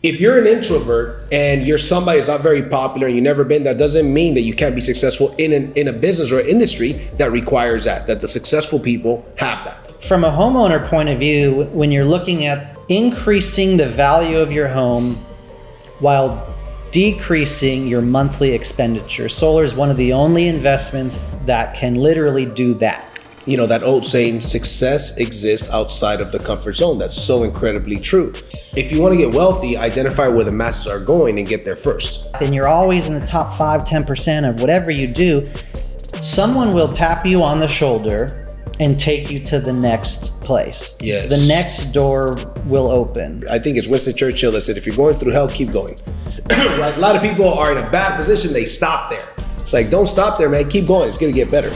if you're an introvert and you're somebody who's not very popular and you've never been, that doesn't mean that you can't be successful in a business or industry that requires that the successful people have that. From a homeowner point of view, when you're looking at increasing the value of your home while decreasing your monthly expenditure, solar is one of the only investments that can literally do that. You know, that old saying, success exists outside of the comfort zone. That's so incredibly true. If you want to get wealthy, identify where the masses are going and get there first. And you're always in the top 5-10% of whatever you do, someone will tap you on the shoulder and take you to the next place. Yes. The next door will open. I think it's Winston Churchill that said, if you're going through hell, keep going. Right? A lot of people are in a bad position. They stop there. It's like, don't stop there, man. Keep going. It's going to get better.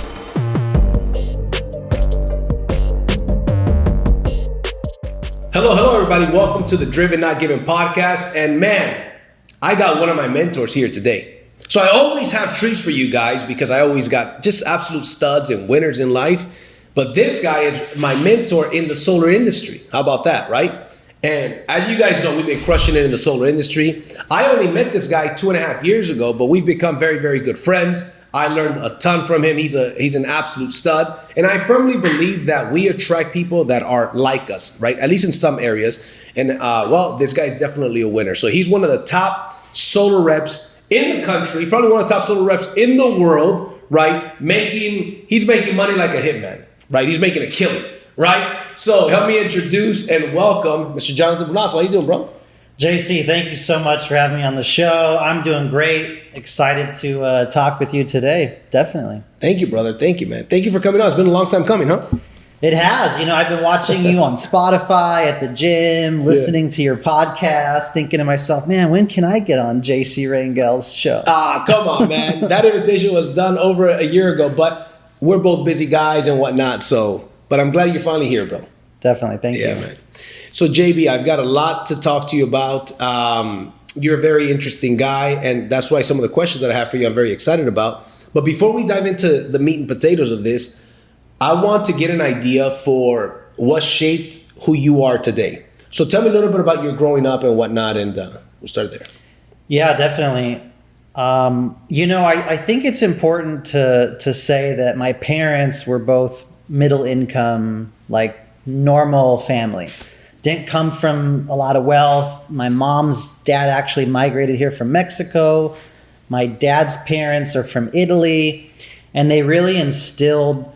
Hello, everybody. Welcome to the Driven Not Given podcast. And man, I got one of my mentors here today. So I always have treats for you guys because I always got just absolute studs and winners in life. But this guy is my mentor in the solar industry. How about that, right? And as you guys know, we've been crushing it in the solar industry. I only met this guy 2.5 years ago, but we've become very, very good friends. I learned a ton from him. He's an absolute stud. And I firmly believe that we attract people that are like us, right? At least in some areas. And well, this guy's definitely a winner. So he's one of the top solar reps in the country, probably one of the top solar reps in the world, right? He's making money like a hitman, right? He's making a killing, right? So help me introduce and welcome Mr. Jonathan Brunasso. How you doing, bro? JC, thank you so much for having me on the show. I'm doing great. Excited to talk with you today. Definitely. Thank you, brother. Thank you, man. Thank you for coming on. It's been a long time coming, huh? It has. You know, I've been watching you on Spotify, at the gym, listening to your podcast, thinking to myself, man, when can I get on JC Rangel's show? Come on, man. That invitation was done over a year ago, but we're both busy guys and whatnot. But I'm glad you're finally here, bro. Definitely. Thank you. Yeah, man. So, JB, I've got a lot to talk to you about. You're a very interesting guy, and that's why some of the questions that I have for you I'm very excited about. But before we dive into the meat and potatoes of this, I want to get an idea for what shaped who you are today. So tell me a little bit about your growing up and whatnot, and we'll start there. Yeah, definitely. You know, I think it's important to say that my parents were both middle income, like normal family. Didn't come from a lot of wealth. My mom's dad actually migrated here from Mexico. My dad's parents are from Italy. And they really instilled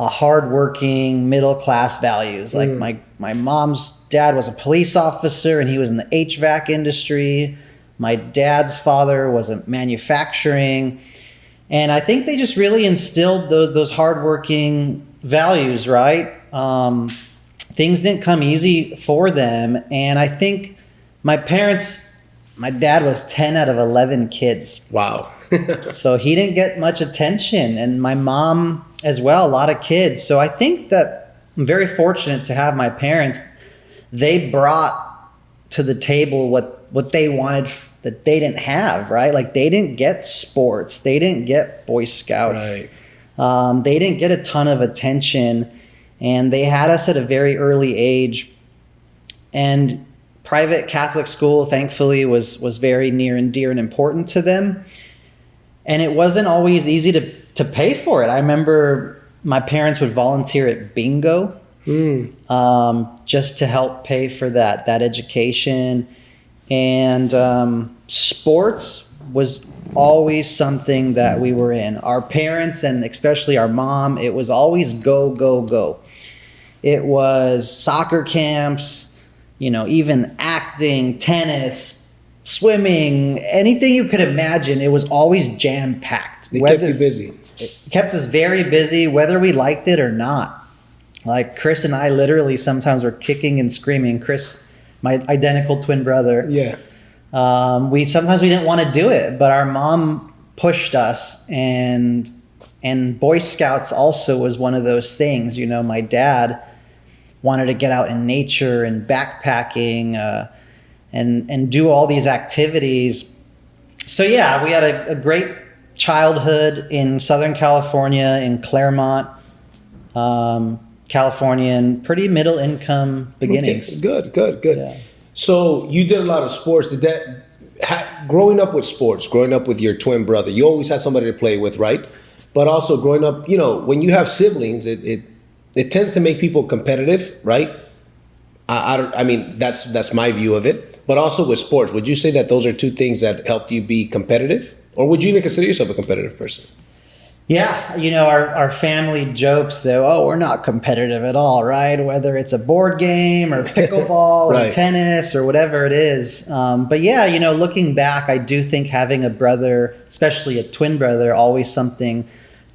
a hardworking middle-class values. Like my mom's dad was a police officer and he was in the HVAC industry. My dad's father was in manufacturing. And I think they just really instilled those hardworking values, right? Things didn't come easy for them. And I think my dad was 10 out of 11 kids. Wow. So he didn't get much attention. And my mom as well, a lot of kids. So I think that I'm very fortunate to have my parents. They brought to the table what they wanted that they didn't have, right? Like they didn't get sports. They didn't get Boy Scouts. Right. They didn't get a ton of attention. And they had us at a very early age. And private Catholic school, thankfully, was very near and dear and important to them. And it wasn't always easy to pay for it. I remember my parents would volunteer at bingo just to help pay for that education. And sports was always something that we were in. Our parents, and especially our mom, it was always go, go, go. It was soccer camps, you know, even acting, tennis, swimming, anything you could imagine. It was always jam-packed. They kept you busy. It kept us very busy, whether we liked it or not. Like Chris and I literally sometimes were kicking and screaming. Chris, my identical twin brother. Yeah. We didn't want to do it, but our mom pushed us, and Boy Scouts also was one of those things. You know, my dad wanted to get out in nature and backpacking and do all these activities. So yeah, we had a great childhood in Southern California, in Claremont, California, and pretty middle income beginnings. Okay. Good. Yeah. So you did a lot of sports. Did that growing up with sports, growing up with your twin brother, you always had somebody to play with, right? But also growing up, when you have siblings, it tends to make people competitive, right? I mean, that's my view of it. But also with sports, would you say that those are two things that helped you be competitive? Or would you even consider yourself a competitive person? Yeah, our family jokes though, oh, we're not competitive at all, right? Whether it's a board game or pickleball right. or tennis or whatever it is. But yeah, looking back, I do think having a brother, especially a twin brother, always something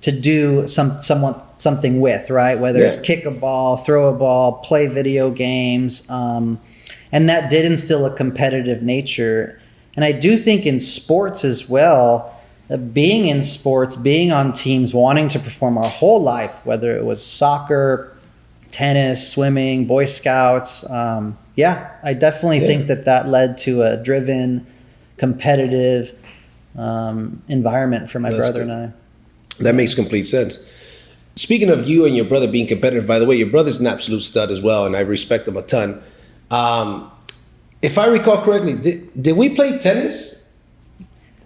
to do something with, right? Whether it's kick a ball, throw a ball, play video games. And that did instill a competitive nature. And I do think in sports as well, being in sports, being on teams, wanting to perform our whole life, whether it was soccer, tennis, swimming, Boy Scouts. I definitely think that led to a driven, competitive environment for my brother and I. That makes complete sense. Speaking of you and your brother being competitive, by the way, your brother's an absolute stud as well, and I respect him a ton. If I recall correctly, did we play tennis?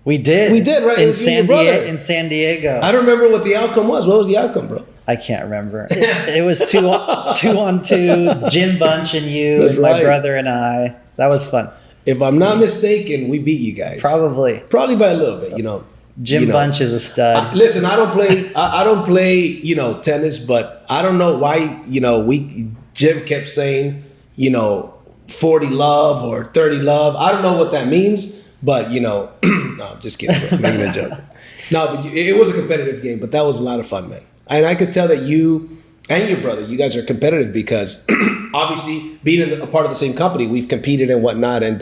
We did. We did, right? In San Diego. I don't remember what the outcome was. What was the outcome, bro? I can't remember. It was 2-on-2, Jim Bunch and you, and my brother and I. That was fun. If I'm not mistaken, we beat you guys. Probably by a little bit, Jim Bunch is a stud. Listen, I don't play, tennis, but I don't know why, Jim kept saying, 40 love or 30 love. I don't know what that means, but no, I'm just kidding, bro. Making a joke. No, but it was a competitive game, but that was a lot of fun, man. And I could tell that you and your brother, you guys are competitive because obviously being a part of the same company, we've competed and whatnot, and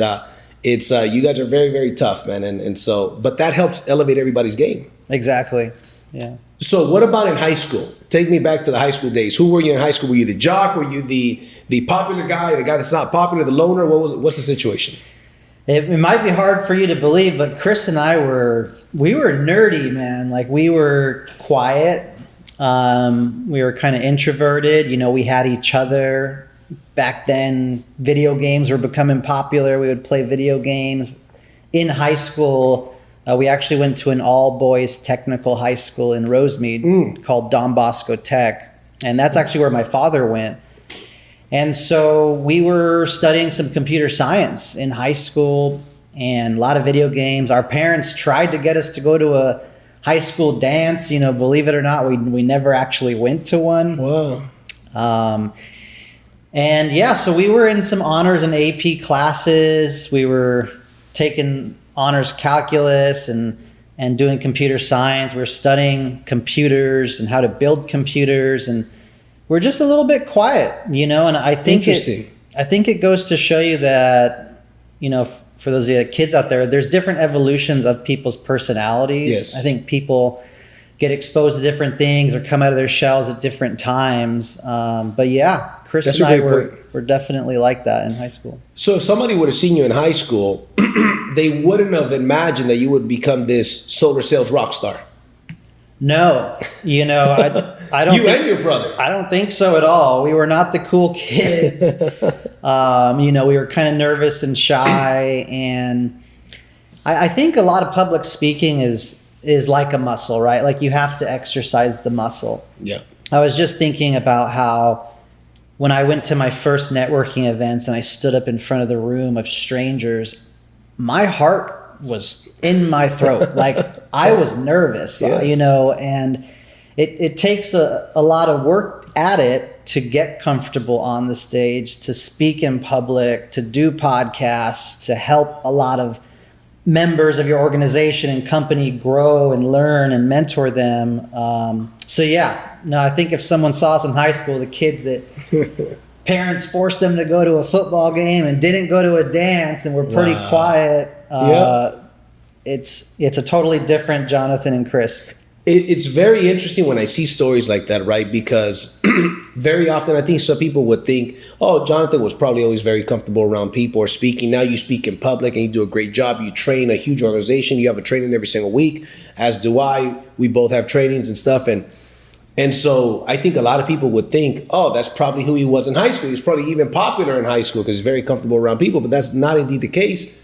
it's you guys are very, very tough, man. And so, but that helps elevate everybody's game. Exactly. Yeah. So what about in high school? Take me back to the high school days. Who were you in high school? Were you the jock? Were you the popular guy, the guy that's not popular, the loner? What's the situation? It might be hard for you to believe, but Chris and I were nerdy, man. Like, we were quiet. We were kind of introverted. We had each other. Back then, video games were becoming popular. We would play video games. In high school, we actually went to an all-boys technical high school in Rosemead called Don Bosco Tech. And that's actually where my father went. And so we were studying some computer science in high school and a lot of video games. Our parents tried to get us to go to a high school dance. Believe it or not, we never actually went to one. Wow. And yeah, so we were in some honors and AP classes. We were taking honors calculus and doing computer science. We were studying computers and how to build computers, and we're just a little bit quiet, and I think it goes to show you that, for those of you kids out there, there's different evolutions of people's personalities. Yes. I think people get exposed to different things or come out of their shells at different times. But yeah, Chris and I were definitely like that in high school. So if somebody would have seen you in high school, they wouldn't have imagined that you would become this solar sales rock star. No, I don't. You and your brother. I don't think so at all. We were not the cool kids. We were kind of nervous and shy, and I think a lot of public speaking is like a muscle, right? Like, you have to exercise the muscle. Yeah. I was just thinking about how when I went to my first networking events and I stood up in front of the room of strangers, my heart was in my throat. Like, I was nervous, yes. And it takes a lot of work at it to get comfortable on the stage, to speak in public, to do podcasts, to help a lot of members of your organization and company grow and learn and mentor them. I think if someone saw us in high school, the kids that parents forced them to go to a football game and didn't go to a dance and were pretty quiet, it's a totally different Jonathan and Chris. It's very interesting when I see stories like that, right? Because very often I think some people would think, oh, Jonathan was probably always very comfortable around people or speaking. Now you speak in public and you do a great job. You train a huge organization. You have a training every single week, as do I. We both have trainings and stuff. And And so I think a lot of people would think, oh, that's probably who he was in high school. He was probably even popular in high school because he's very comfortable around people, but that's not indeed the case.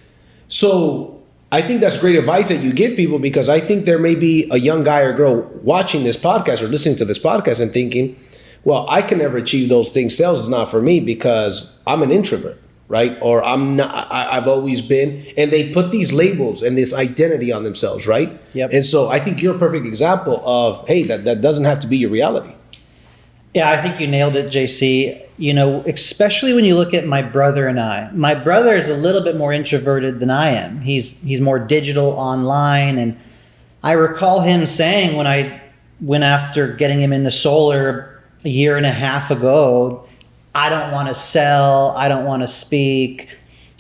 So I think that's great advice that you give people, because I think there may be a young guy or girl watching this podcast or listening to this podcast and thinking, well, I can never achieve those things. Sales is not for me because I'm an introvert, right? Or I'm not, I've always been, and they put these labels and this identity on themselves, right? Yep. And so I think you're a perfect example of, hey, that doesn't have to be your reality. Yeah, I think you nailed it, JC. You know, especially when you look at my brother and I. My brother is a little bit more introverted than I am. He's more digital, online, and I recall him saying when I went after getting him into solar a year and a half ago, I don't want to sell, I don't want to speak,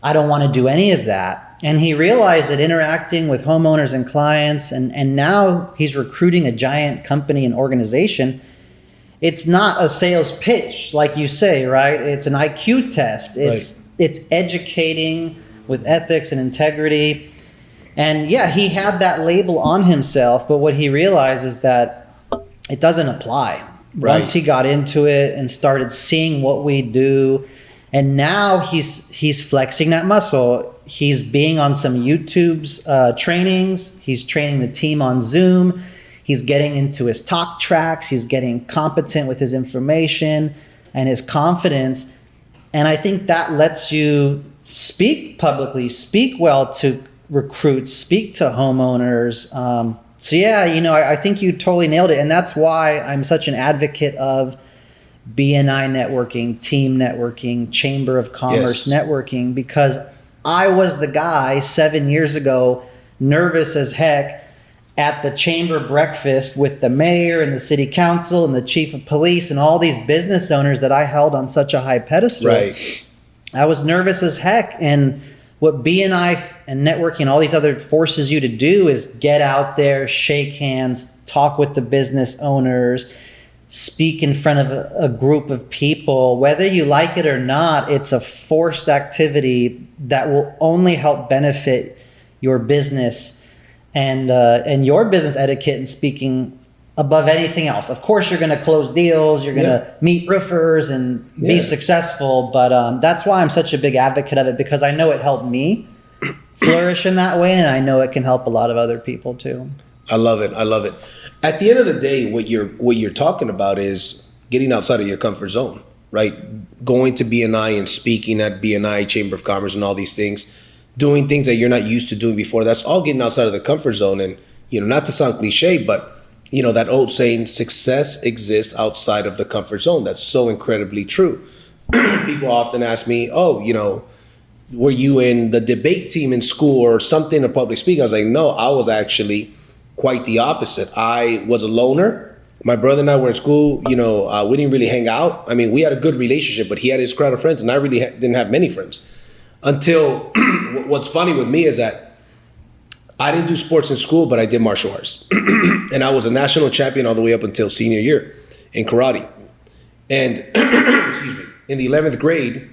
I don't want to do any of that. And he realized that interacting with homeowners and clients, and now he's recruiting a giant company and organization. It's not a sales pitch, like you say, right? It's an IQ test. It's educating with ethics and integrity. And yeah, he had that label on himself, but what he realized is that it doesn't apply. Right. Once he got into it and started seeing what we do, and now he's flexing that muscle. He's being on some YouTube's trainings. He's training the team on Zoom. He's getting into his talk tracks. He's getting competent with his information and his confidence. And I think that lets you speak publicly, speak well to recruits, speak to homeowners. So yeah, you know, I think you totally nailed it. And that's why I'm such an advocate of BNI networking, team networking, Chamber of Commerce networking, because I was the guy 7 years ago, nervous as heck, at the chamber breakfast with the mayor and the city council and the chief of police and all these business owners that I held on such a high pedestal. Right. I was nervous as heck. And what BNI and networking, all these other forces you to do is get out there, shake hands, talk with the business owners, speak in front of a group of people. Whether you like it or not, it's a forced activity that will only help benefit your business and your business etiquette and speaking above anything else. Of course, you're going to close deals, you're going to meet roofers and be successful, but that's why I'm such a big advocate of it, because I know it helped me flourish in that way, and I know it can help a lot of other people too. I love it. At the end of the day, what you're talking about is getting outside of your comfort zone, right? Going to BNI and speaking at BNI, Chamber of Commerce, and all these things. Doing things that you're not used to doing before. That's all getting outside of the comfort zone. And, you know, not to sound cliche, but, you know, that old saying, success exists outside of the comfort zone. That's so incredibly true. People often ask me, oh, you know, were you in the debate team in school or something, or public speaking? I was like, no, I was actually quite the opposite. I was a loner. My brother and I were in school, you know, we didn't really hang out. I mean, we had a good relationship, but he had his crowd of friends and I really didn't have many friends. Until what's funny with me is that I didn't do sports in school, but I did martial arts. And I was a national champion all the way up until senior year in karate. And excuse me, in the 11th grade,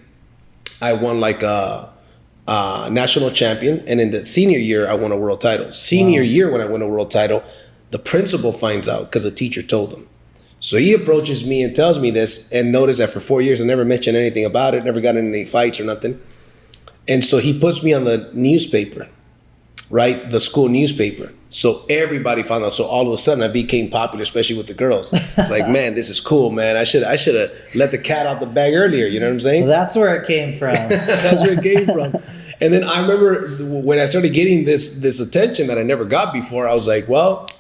I won like a national champion. And in the senior year, I won a world title. Senior year, when I won a world title, the principal finds out because the teacher told him. So he approaches me and tells me this, and notice that for 4 years, I never mentioned anything about it, never got in any fights or nothing. And so he puts me on the newspaper, right? The school newspaper. So everybody found out. So all of a sudden I became popular, especially with the girls. It's like, man, this is cool, man. I should have let the cat out the bag earlier. You know what I'm saying? Well, that's where it came from. That's where it came from. And then I remember when I started getting this attention that I never got before, I was like, well,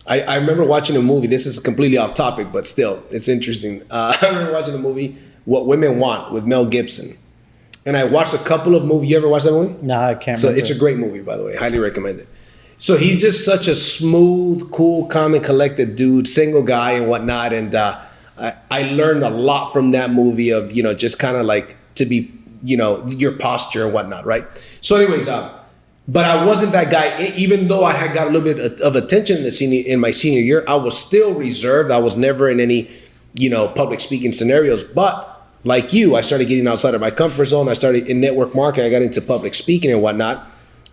I remember watching a movie. This is completely off topic, but still, it's interesting. I remember watching a movie, What Women Want, with Mel Gibson. And I watched a couple of movies. You ever watched that movie? No, I can't So remember. it's a great movie, by the way. Highly recommend it. So he's just such a smooth, cool, calm, and collected dude, single guy and whatnot. And I learned a lot from that movie of, you know, just kind of like to be, you know, your posture and whatnot, right? So anyways, but I wasn't that guy. Even though I had got a little bit of attention in my senior year, I was still reserved. I was never in any, you know, public speaking scenarios. But like you, I started getting outside of my comfort zone. I started in network marketing. I got into public speaking and whatnot.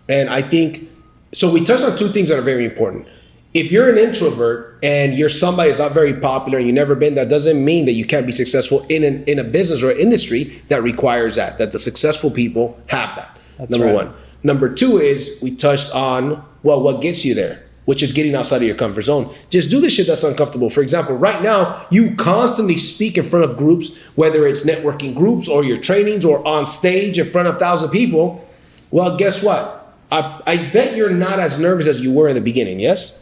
And I think, so we touched on two things that are very important. if you're an introvert and you're somebody that's not very popular and you've never been, that doesn't mean that you can't be successful in a business or industry that requires that the successful people have that. That's number right. one. Number two is we touched on, well, what gets you there, which is getting outside of your comfort zone. Just do the shit that's uncomfortable. For example, right now, you constantly speak in front of groups, whether it's networking groups or your trainings or on stage in front of 1,000 people. Well, guess what? I bet you're not as nervous as you were in the beginning, yes?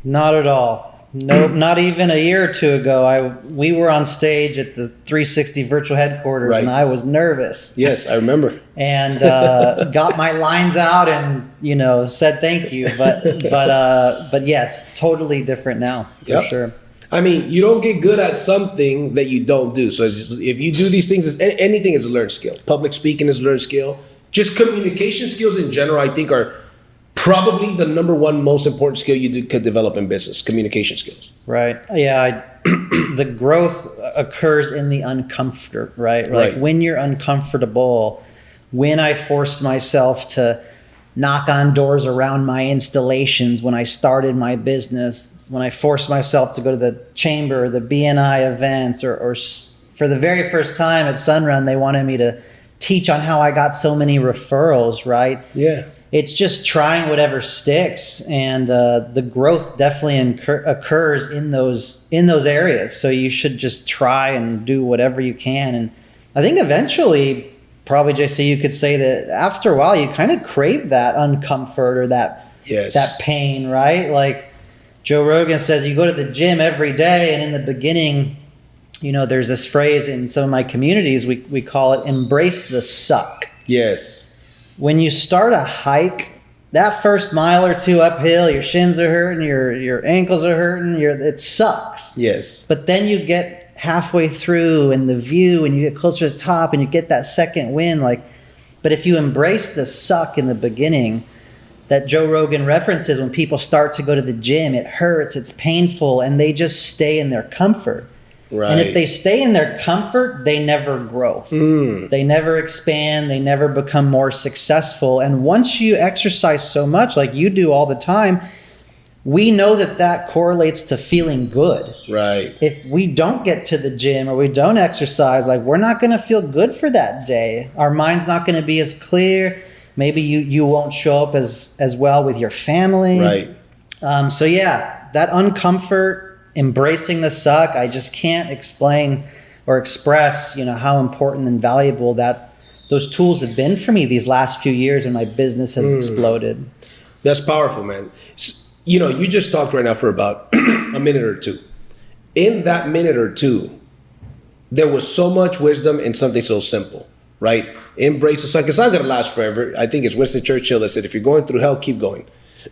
Not at all. Nope, not even a year or two ago. We were on stage at the 360 virtual headquarters, Right. and I was nervous. Yes, I remember. And got my lines out and said thank you. But yes, totally different now for Yep. sure. I mean, you don't get good at something that you don't do. So if you do these things, anything is a learned skill. Public speaking is a learned skill. Just communication skills in general, I think, are probably the number one most important skill could develop in business, communication skills. Right. Yeah. The growth occurs in the uncomfort, right? Like Right. when you're uncomfortable, when I forced myself to knock on doors around my installations when I started my business, when I forced myself to go to the chamber, the BNI events, or for the very first time at Sunrun, they wanted me to teach on how I got so many referrals, right? Yeah. It's just trying whatever sticks, and the growth definitely occurs in those areas. So you should just try and do whatever you can. And I think eventually, probably JC, you could say that after a while, you kind of crave that uncomfort or that pain, right? Like Joe Rogan says, you go to the gym every day, and in the beginning, there's this phrase in some of my communities, we call it "embrace the suck." Yes. When you start a hike, that first mile or two uphill, your shins are hurting, your ankles are hurting, it sucks. Yes. But then you get halfway through and the view, and you get closer to the top, and you get that second win. But if you embrace the suck in the beginning, that Joe Rogan references, when people start to go to the gym, it hurts, it's painful, and they just stay in their comfort. Right. And if they stay in their comfort, they never grow. They never expand. They never become more successful. And once you exercise so much, like you do all the time, we know that correlates to feeling good. Right. If we don't get to the gym or we don't exercise, like we're not going to feel good for that day. Our mind's not going to be as clear. Maybe you won't show up as well with your family. Right. So yeah, that uncomfort, embracing the suck, I just can't explain or express, how important and valuable those tools have been for me these last few years, and my business has exploded. That's powerful, man. You just talked right now for about a minute or two. In that minute or two, there was so much wisdom in something so simple, right? Embrace the suck. It's not going to last forever. I think it's Winston Churchill that said, if you're going through hell, keep going.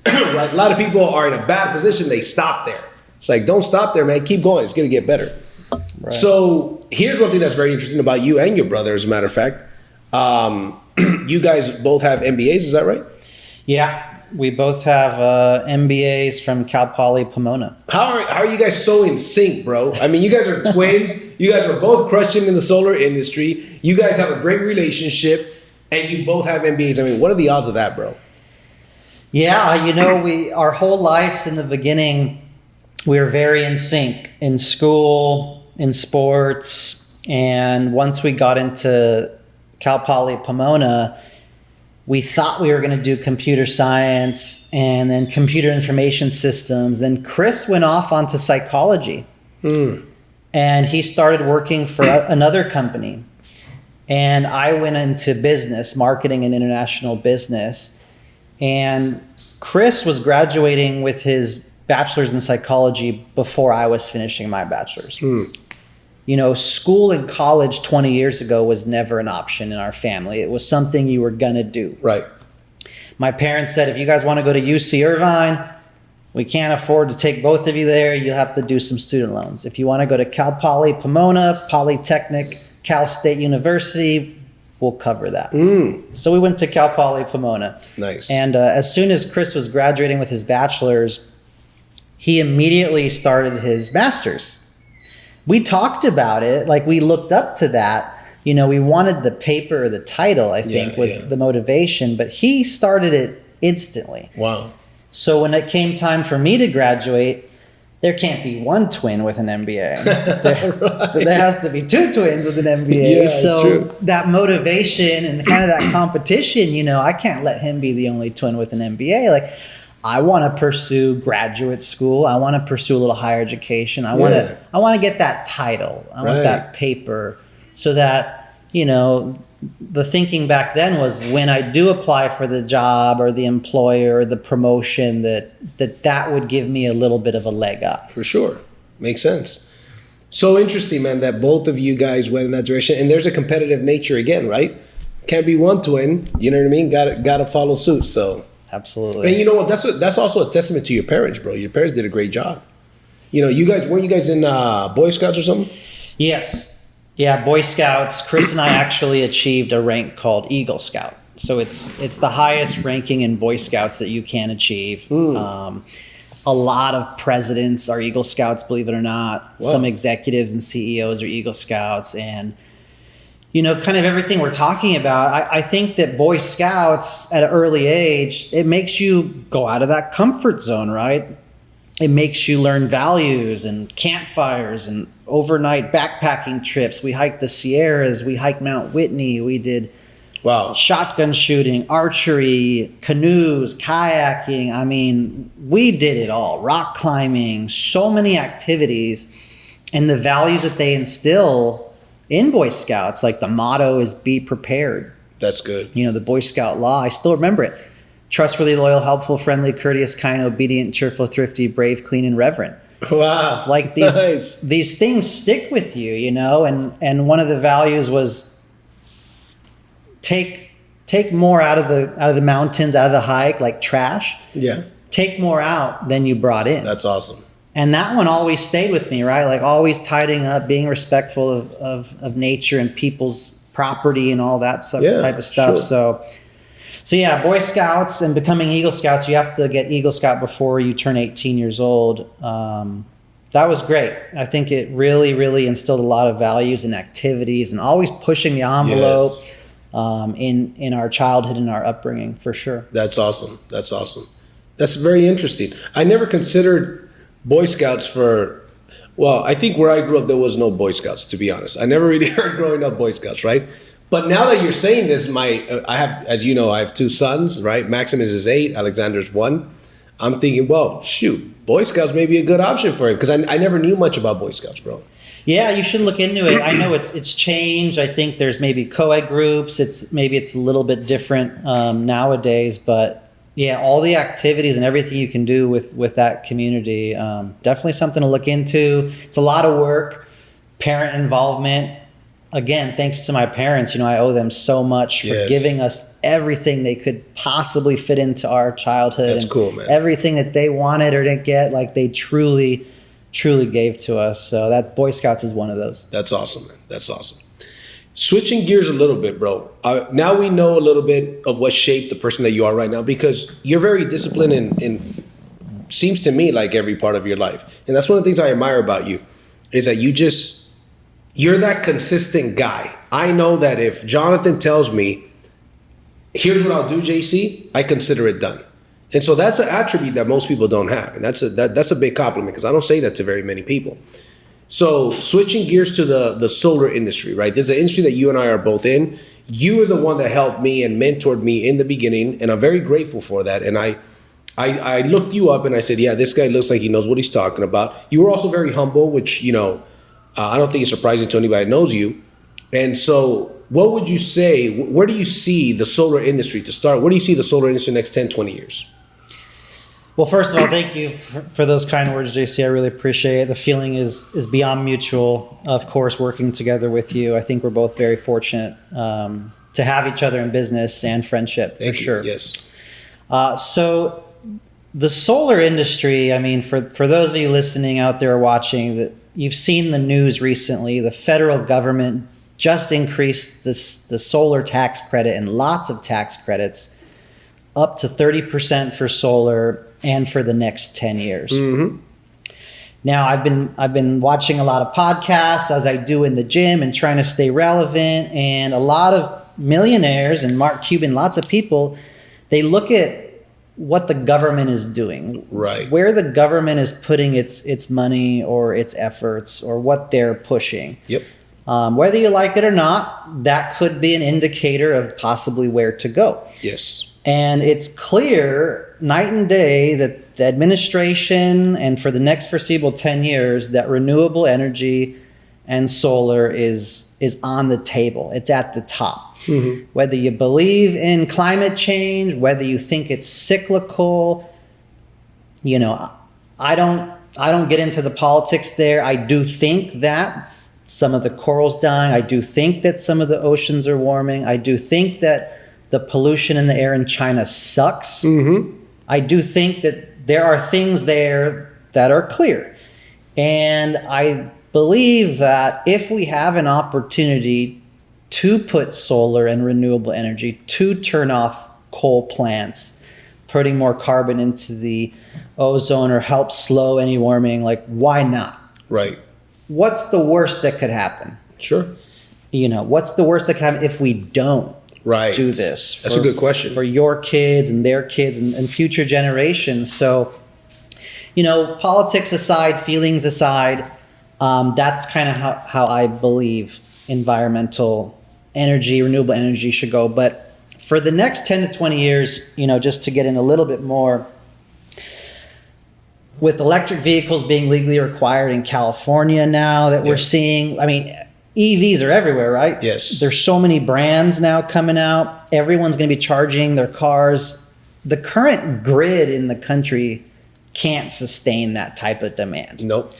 Right? A lot of people are in a bad position. They stop there. It's like, don't stop there, man. Keep going. It's going to get better. Right. So here's one thing that's very interesting about you and your brother, as a matter of fact. You guys both have MBAs, is that right? Yeah. We both have MBAs from Cal Poly Pomona. How are you guys so in sync, bro? I mean, you guys are twins. You guys are both crushing in the solar industry. You guys have a great relationship, and you both have MBAs. I mean, what are the odds of that, bro? Yeah, our whole lives in the beginning, we were very in sync in school, in sports, and once we got into Cal Poly Pomona, we thought we were going to do computer science and then computer information systems. Then Chris went off onto psychology, and he started working for another company. And I went into business, marketing and international business. And Chris was graduating with his bachelor's in psychology before I was finishing my bachelor's. School and college 20 years ago was never an option in our family. It was something you were going to do. Right. My parents said, if you guys want to go to UC Irvine, we can't afford to take both of you there. You'll have to do some student loans. If you want to go to Cal Poly Pomona, Polytechnic, Cal State University, we'll cover that. So we went to Cal Poly Pomona. Nice. And as soon as Chris was graduating with his bachelor's, he immediately started his master's. We talked about it, like we looked up to that. We wanted the paper or the title, I think, was the motivation, but he started it instantly. Wow. So when it came time for me to graduate, there can't be one twin with an MBA. There has to be two twins with an MBA. Yeah, so that motivation and kind of that competition, you know, I can't let him be the only twin with an MBA. Like, I want to pursue graduate school. I want to pursue a little higher education. I want to get that title. I want that paper, so that, you know, the thinking back then was when I do apply for the job or the employer or the promotion, that would give me a little bit of a leg up. For sure. Makes sense. So interesting, man, that both of you guys went in that direction. And there's a competitive nature again, right? Can't be one twin. You know what I mean? Got to follow suit. So absolutely. And you know what? That's also a testament to your parents, bro. Your parents did a great job. You know, weren't you guys in Boy Scouts or something? Yes. Yeah, Boy Scouts. Chris and I actually achieved a rank called Eagle Scout. So it's the highest ranking in Boy Scouts that you can achieve. A lot of presidents are Eagle Scouts, believe it or not. Wow. Some executives and CEOs are Eagle Scouts. And, you know, kind of everything we're talking about, I think that Boy Scouts at an early age, it makes you go out of that comfort zone, right? It makes you learn values and campfires and overnight backpacking trips. We hiked the Sierras. We hiked Mount Whitney. We did shotgun shooting, archery, canoes, kayaking. I mean, we did it all. Rock climbing, so many activities. And the values that they instill in Boy Scouts, like the motto is be prepared. That's good. You know, the Boy Scout law, I still remember it. Trustworthy, loyal, helpful, friendly, courteous, kind, obedient, cheerful, thrifty, brave, clean, and reverent. Wow. Like these things stick with you, you know, and one of the values was take more out of the mountains, out of the hike, like trash. Yeah. Take more out than you brought in. That's awesome. And that one always stayed with me, right? Like always tidying up, being respectful of nature and people's property and all that type of stuff. Sure. So yeah, Boy Scouts and becoming Eagle Scouts, you have to get Eagle Scout before you turn 18 years old. That was great. I think it really, really instilled a lot of values and activities and always pushing the envelope in our childhood and our upbringing, for sure. That's awesome. That's very interesting. I never considered Boy Scouts I think where I grew up, there was no Boy Scouts, to be honest. I never really heard growing up Boy Scouts, right? But now that you're saying this, I have two sons, right? Maximus is 8, Alexander's 1. I'm thinking, well, shoot, Boy Scouts may be a good option for him because I never knew much about Boy Scouts, bro. Yeah, you should look into it. I know it's changed. I think there's maybe co-ed groups. It's a little bit different nowadays, but yeah, all the activities and everything you can do with that community, definitely something to look into. It's a lot of work, parent involvement. Again, thanks to my parents, you know, I owe them so much for giving us everything they could possibly fit into our childhood. That's cool, man. Everything that they wanted or didn't get, like they truly gave to us. So that Boy Scouts is one of those. That's awesome, man. That's awesome. Switching gears a little bit, bro. Now we know a little bit of what shaped the person that you are right now because you're very disciplined in seems to me like every part of your life. And that's one of the things I admire about you is that you're that consistent guy. I know that if Jonathan tells me, here's what I'll do, JC, I consider it done. And so that's an attribute that most people don't have. And that's a big compliment because I don't say that to very many people. So switching gears to the solar industry, right? There's an industry that you and I are both in. You were the one that helped me and mentored me in the beginning. And I'm very grateful for that. And I looked you up and I said, yeah, this guy looks like he knows what he's talking about. You were also very humble, which, you know, I don't think it's surprising to anybody that knows you. And so what would you say, where do you see the solar industry to start? Where do you see the solar industry next 10, 20 years? Well, first of all, thank you for those kind words, JC. I really appreciate it. The feeling is beyond mutual, of course, working together with you. I think we're both very fortunate to have each other in business and friendship, for sure. Yes. So the solar industry, I mean, for those of you listening out there watching, that you've seen the news recently, the federal government just increased the solar tax credit and lots of tax credits up to 30% for solar and for the next 10 years. Mm-hmm. Now, I've been watching a lot of podcasts as I do in the gym and trying to stay relevant. And a lot of millionaires and Mark Cuban, lots of people, they look at what the government is doing, Right. where the government is putting its money or its efforts or what they're pushing. Yep. Whether you like it or not, that could be an indicator of possibly where to go. Yes. And it's clear night and day that the administration and for the next foreseeable 10 years that renewable energy and solar is on the table. It's at the top. Mm-hmm. Whether you believe in climate change, whether you think it's cyclical, you know, I don't get into the politics there. I do think that some of the corals dying. I do think that some of the oceans are warming. I do think that the pollution in the air in China sucks. Mm-hmm. I do think that there are things there that are clear. And I believe that if we have an opportunity to put solar and renewable energy, to turn off coal plants, putting more carbon into the ozone or help slow any warming, like why not? Right. What's the worst that could happen? Sure. You know, what's the worst that could happen if we don't do this? That's a good question. For your kids and their kids and future generations. So, you know, politics aside, feelings aside, that's kind of how I believe environmental energy, renewable energy should go. But for the next 10 to 20 years, you know, just to get in a little bit more, with electric vehicles being legally required in California now that we're seeing, I mean, EVs are everywhere, right? Yes. There's so many brands now coming out. Everyone's going to be charging their cars. The current grid in the country can't sustain that type of demand. Nope.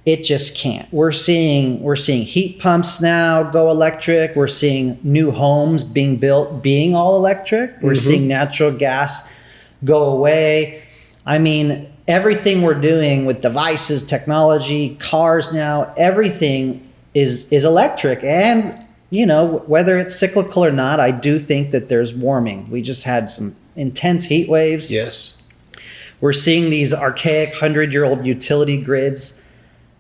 It just can't. We're seeing heat pumps now go electric. We're seeing new homes being built being all electric. We're seeing natural gas go away. I mean, everything we're doing with devices, technology, cars now, everything is electric. And, you know, whether it's cyclical or not, I do think that there's warming. We just had some intense heat waves. Yes. We're seeing these archaic 100-year-old utility grids.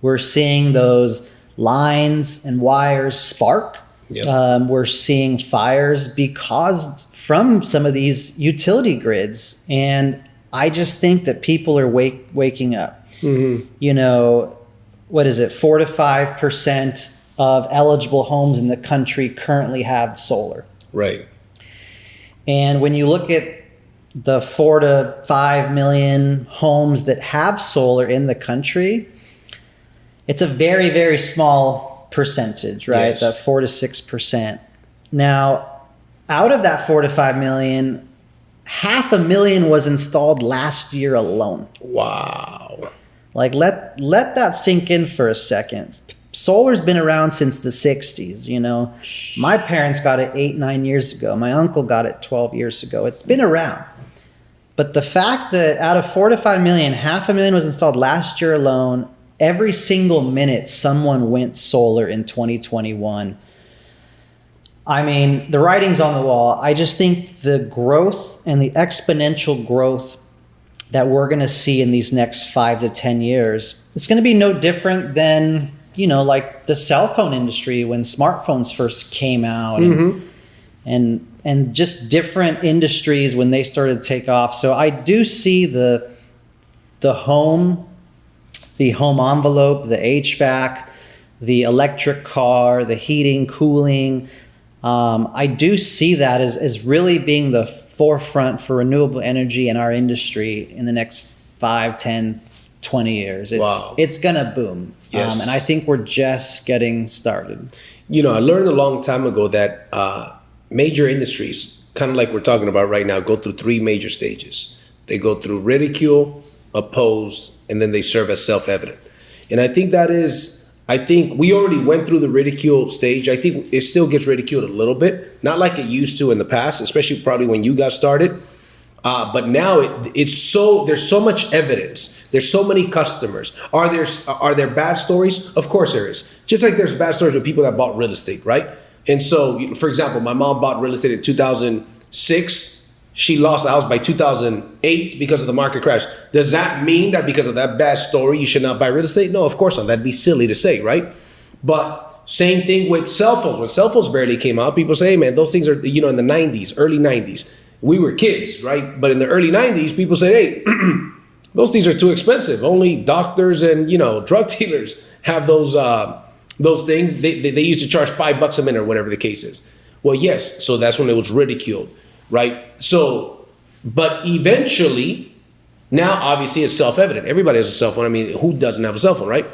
We're seeing those lines and wires spark. Yep. We're seeing fires be caused from some of these utility grids. And I just think that people are waking up. Mm-hmm. You know, what is it? 4 to 5% of eligible homes in the country currently have solar. Right. And when you look at the 4 to 5 million homes that have solar in the country, it's a very, very small percentage, right? Yes. That 4 to 6%. Now, out of that 4 to 5 million, 500,000 was installed last year alone. Wow. Like let that sink in for a second. Solar's been around since the 60s, you know. My parents got it 8-9 years ago. My uncle got it 12 years ago. It's been around. But the fact that out of 4 to 5 million, 500,000 was installed last year alone, every single minute someone went solar in 2021. I mean, the writing's on the wall. I just think the growth and the exponential growth that we're going to see in these next 5 to 10 years, it's going to be no different than, you know, like the cell phone industry when smartphones first came out, and just different industries when they started to take off. So I do see the home envelope, the HVAC, the electric car, the heating, cooling. I do see that as really being the forefront for renewable energy in our industry in the next 5, 10, 20 years. It's going to boom. Yes. And I think we're just getting started. You know, I learned a long time ago that major industries, kind of like we're talking about right now, go through 3 major stages. They go through ridicule, opposed, and then they serve as self-evident. And I think we already went through the ridicule stage. I think it still gets ridiculed a little bit, not like it used to in the past, especially probably when you got started. But now there's so much evidence. There's so many customers. Are there bad stories? Of course there is. Just like there's bad stories with people that bought real estate, right? And so, for example, my mom bought real estate in 2006. She lost the house by 2008 because of the market crash. Does that mean that because of that bad story, you should not buy real estate? No, of course not. That'd be silly to say, right? But same thing with cell phones. When cell phones barely came out, people say, hey, man, those things are, in the 90s, early 90s. we were kids, right? But in the early 90s, people said, hey, those things are too expensive. Only doctors and, drug dealers have those things. They used to charge $5 a minute or whatever the case is. Well, yes. So that's when it was ridiculed, right? So, but eventually, now obviously it's self-evident. Everybody has a cell phone. I mean, who doesn't have a cell phone, right?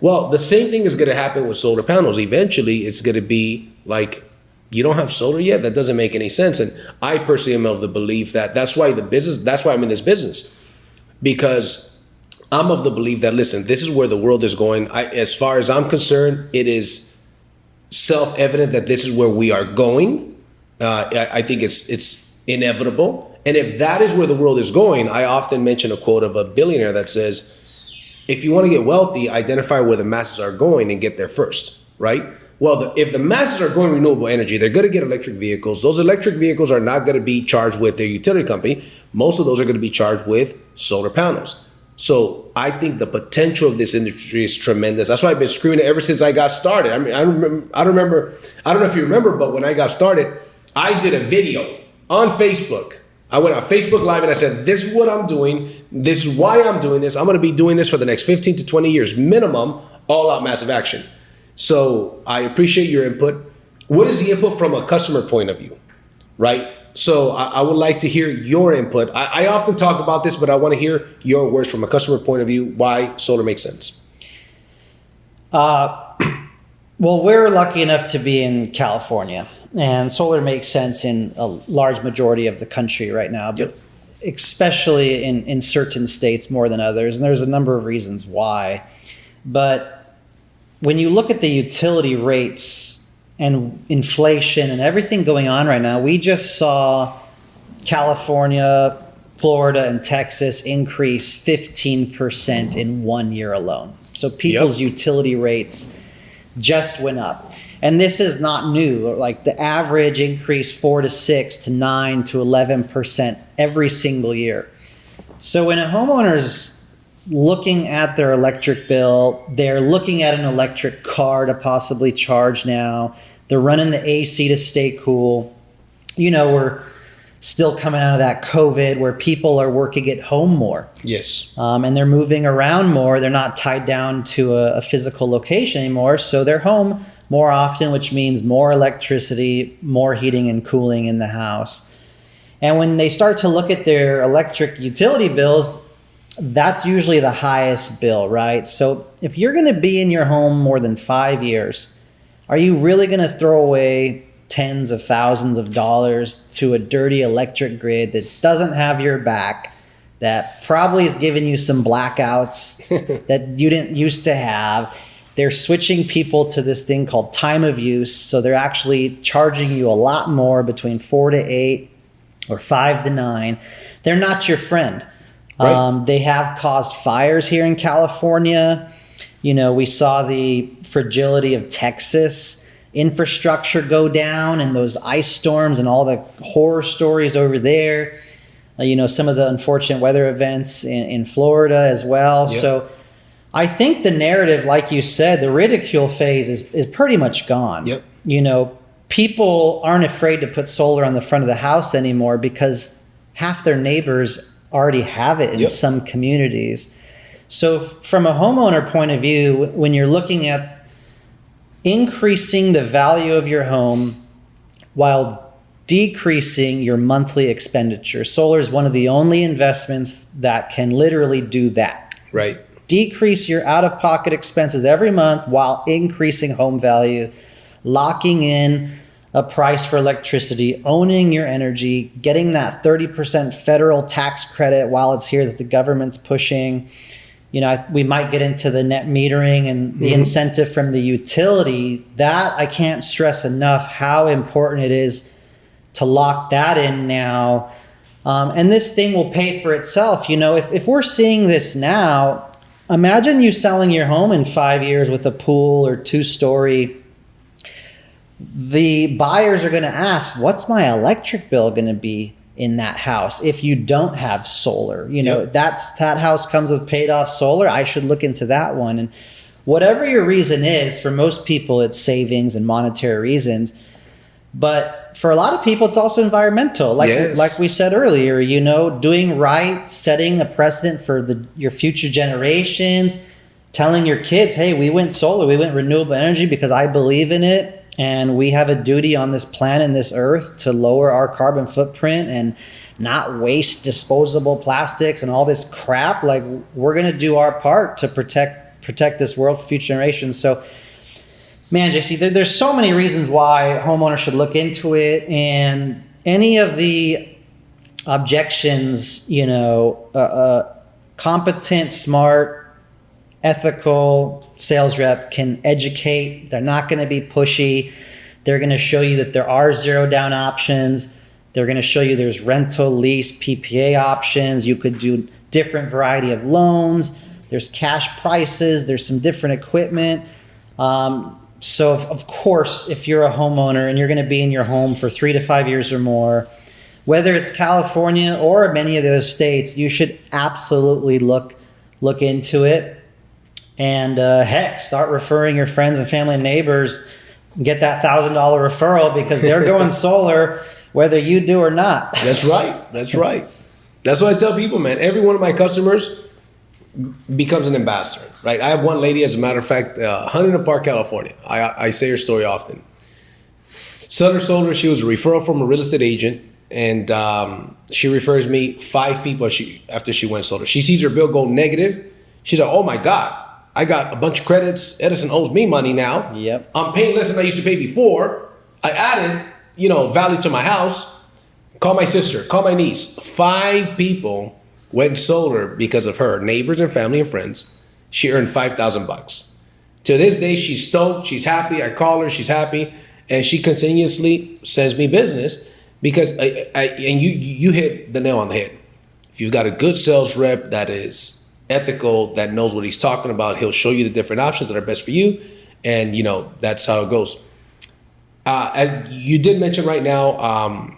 Well, the same thing is going to happen with solar panels. Eventually, it's going to be like, you don't have solar yet? That doesn't make any sense. And I personally am of the belief that that's why I'm in this business. Because I'm of the belief that, listen, this is where the world is going. As far as I'm concerned, it is self-evident that this is where we are going. I think it's inevitable. And if that is where the world is going, I often mention a quote of a billionaire that says, if you want to get wealthy, identify where the masses are going and get there first, right? Well, if the masses are going renewable energy, they're going to get electric vehicles. Those electric vehicles are not going to be charged with their utility company. Most of those are going to be charged with solar panels. So I think the potential of this industry is tremendous. That's why I've been screaming it ever since I got started. I mean, I don't know if you remember, but when I got started, I did a video on Facebook. I went on Facebook Live and I said, this is what I'm doing. This is why I'm doing this. I'm going to be doing this for the next 15 to 20 years, minimum, all out massive action. So I appreciate your input. What is the input from a customer point of view, right? So I would like to hear your input. I often talk about this, but I want to hear your words from a customer point of view, why solar makes sense. Well, we're lucky enough to be in California, and solar makes sense in a large majority of the country right now, but especially in certain states more than others. And there's a number of reasons why. But when you look at the utility rates and inflation and everything going on right now, we just saw California, Florida, and Texas increase 15% in 1 year alone. So people's utility rates just went up. And this is not new. Like the average increase 4 to 6 to 9 to 11% every single year. So when a homeowner's looking at their electric bill, they're looking at an electric car to possibly charge now, they're running the AC to stay cool. We're still coming out of that COVID where people are working at home more. Yes. And they're moving around more. They're not tied down to a physical location anymore. So they're home more often, which means more electricity, more heating and cooling in the house. And when they start to look at their electric utility bills, that's usually the highest bill, right? So if you're going to be in your home more than 5 years, are you really going to throw away tens of thousands of dollars to a dirty electric grid that doesn't have your back, that probably is giving you some blackouts that you didn't used to have? They're switching people to this thing called time of use. So they're actually charging you a lot more, between 4 to 8 or 5 to 9. They're not your friend. Right. They have caused fires here in California. We saw the fragility of Texas infrastructure go down, and those ice storms and all the horror stories over there. Some of the unfortunate weather events in Florida as well. Yep. So I think the narrative, like you said, the ridicule phase is pretty much gone. Yep. People aren't afraid to put solar on the front of the house anymore because half their neighbors already have it in some communities. So from a homeowner point of view, when you're looking at increasing the value of your home while decreasing your monthly expenditure, solar is one of the only investments that can literally do that. Right. Decrease your out-of-pocket expenses every month while increasing home value, locking in a price for electricity, owning your energy, getting that 30% federal tax credit while it's here that the government's pushing. We might get into the net metering and the incentive from the utility. That I can't stress enough how important it is to lock that in now. And this thing will pay for itself. If we're seeing this now, imagine you selling your home in 5 years with a pool or 2-story. The buyers are going to ask, what's my electric bill going to be in that house if you don't have solar? That house comes with paid off solar. I should look into that one. And whatever your reason is, for most people it's savings and monetary reasons. But for a lot of people, it's also environmental. Like we said earlier, doing right, setting a precedent for your future generations, telling your kids, hey, we went solar, we went renewable energy because I believe in it. And we have a duty on this planet and this earth to lower our carbon footprint and not waste disposable plastics and all this crap. Like, we're going to do our part to protect this world for future generations. So, man, JC, there's so many reasons why homeowners should look into it. And any of the objections, competent, smart, ethical sales rep can educate. They're not going to be pushy. They're going to show you that there are zero down options. They're going to show you there's rental, lease, PPA options. You could do different variety of loans. There's cash prices. There's some different equipment. So of course, if you're a homeowner and you're going to be in your home for 3 to 5 years or more, whether it's California or many of the other states, you should absolutely look into it. And heck, start referring your friends and family and neighbors. Get that $1,000 referral because they're going solar whether you do or not. That's right. That's right. That's what I tell people, man. Every one of my customers becomes an ambassador, right? I have one lady, as a matter of fact, Huntington Park, California. I say her story often. Southern Solar, she was a referral from a real estate agent, and she refers me 5 people after she went solar. She sees her bill go negative. She's like, oh my God, I got a bunch of credits. Edison owes me money now. Yep. I'm paying less than I used to pay before. I added, value to my house. Call my sister, call my niece. 5 people went solar because of her, neighbors and family and friends. She earned $5,000. To this day, she's stoked. She's happy. I call her. She's happy, and she continuously sends me business because you hit the nail on the head. If you've got a good sales rep that is ethical, that knows what he's talking about, he'll show you the different options that are best for you, and that's how it goes. As you did mention right now,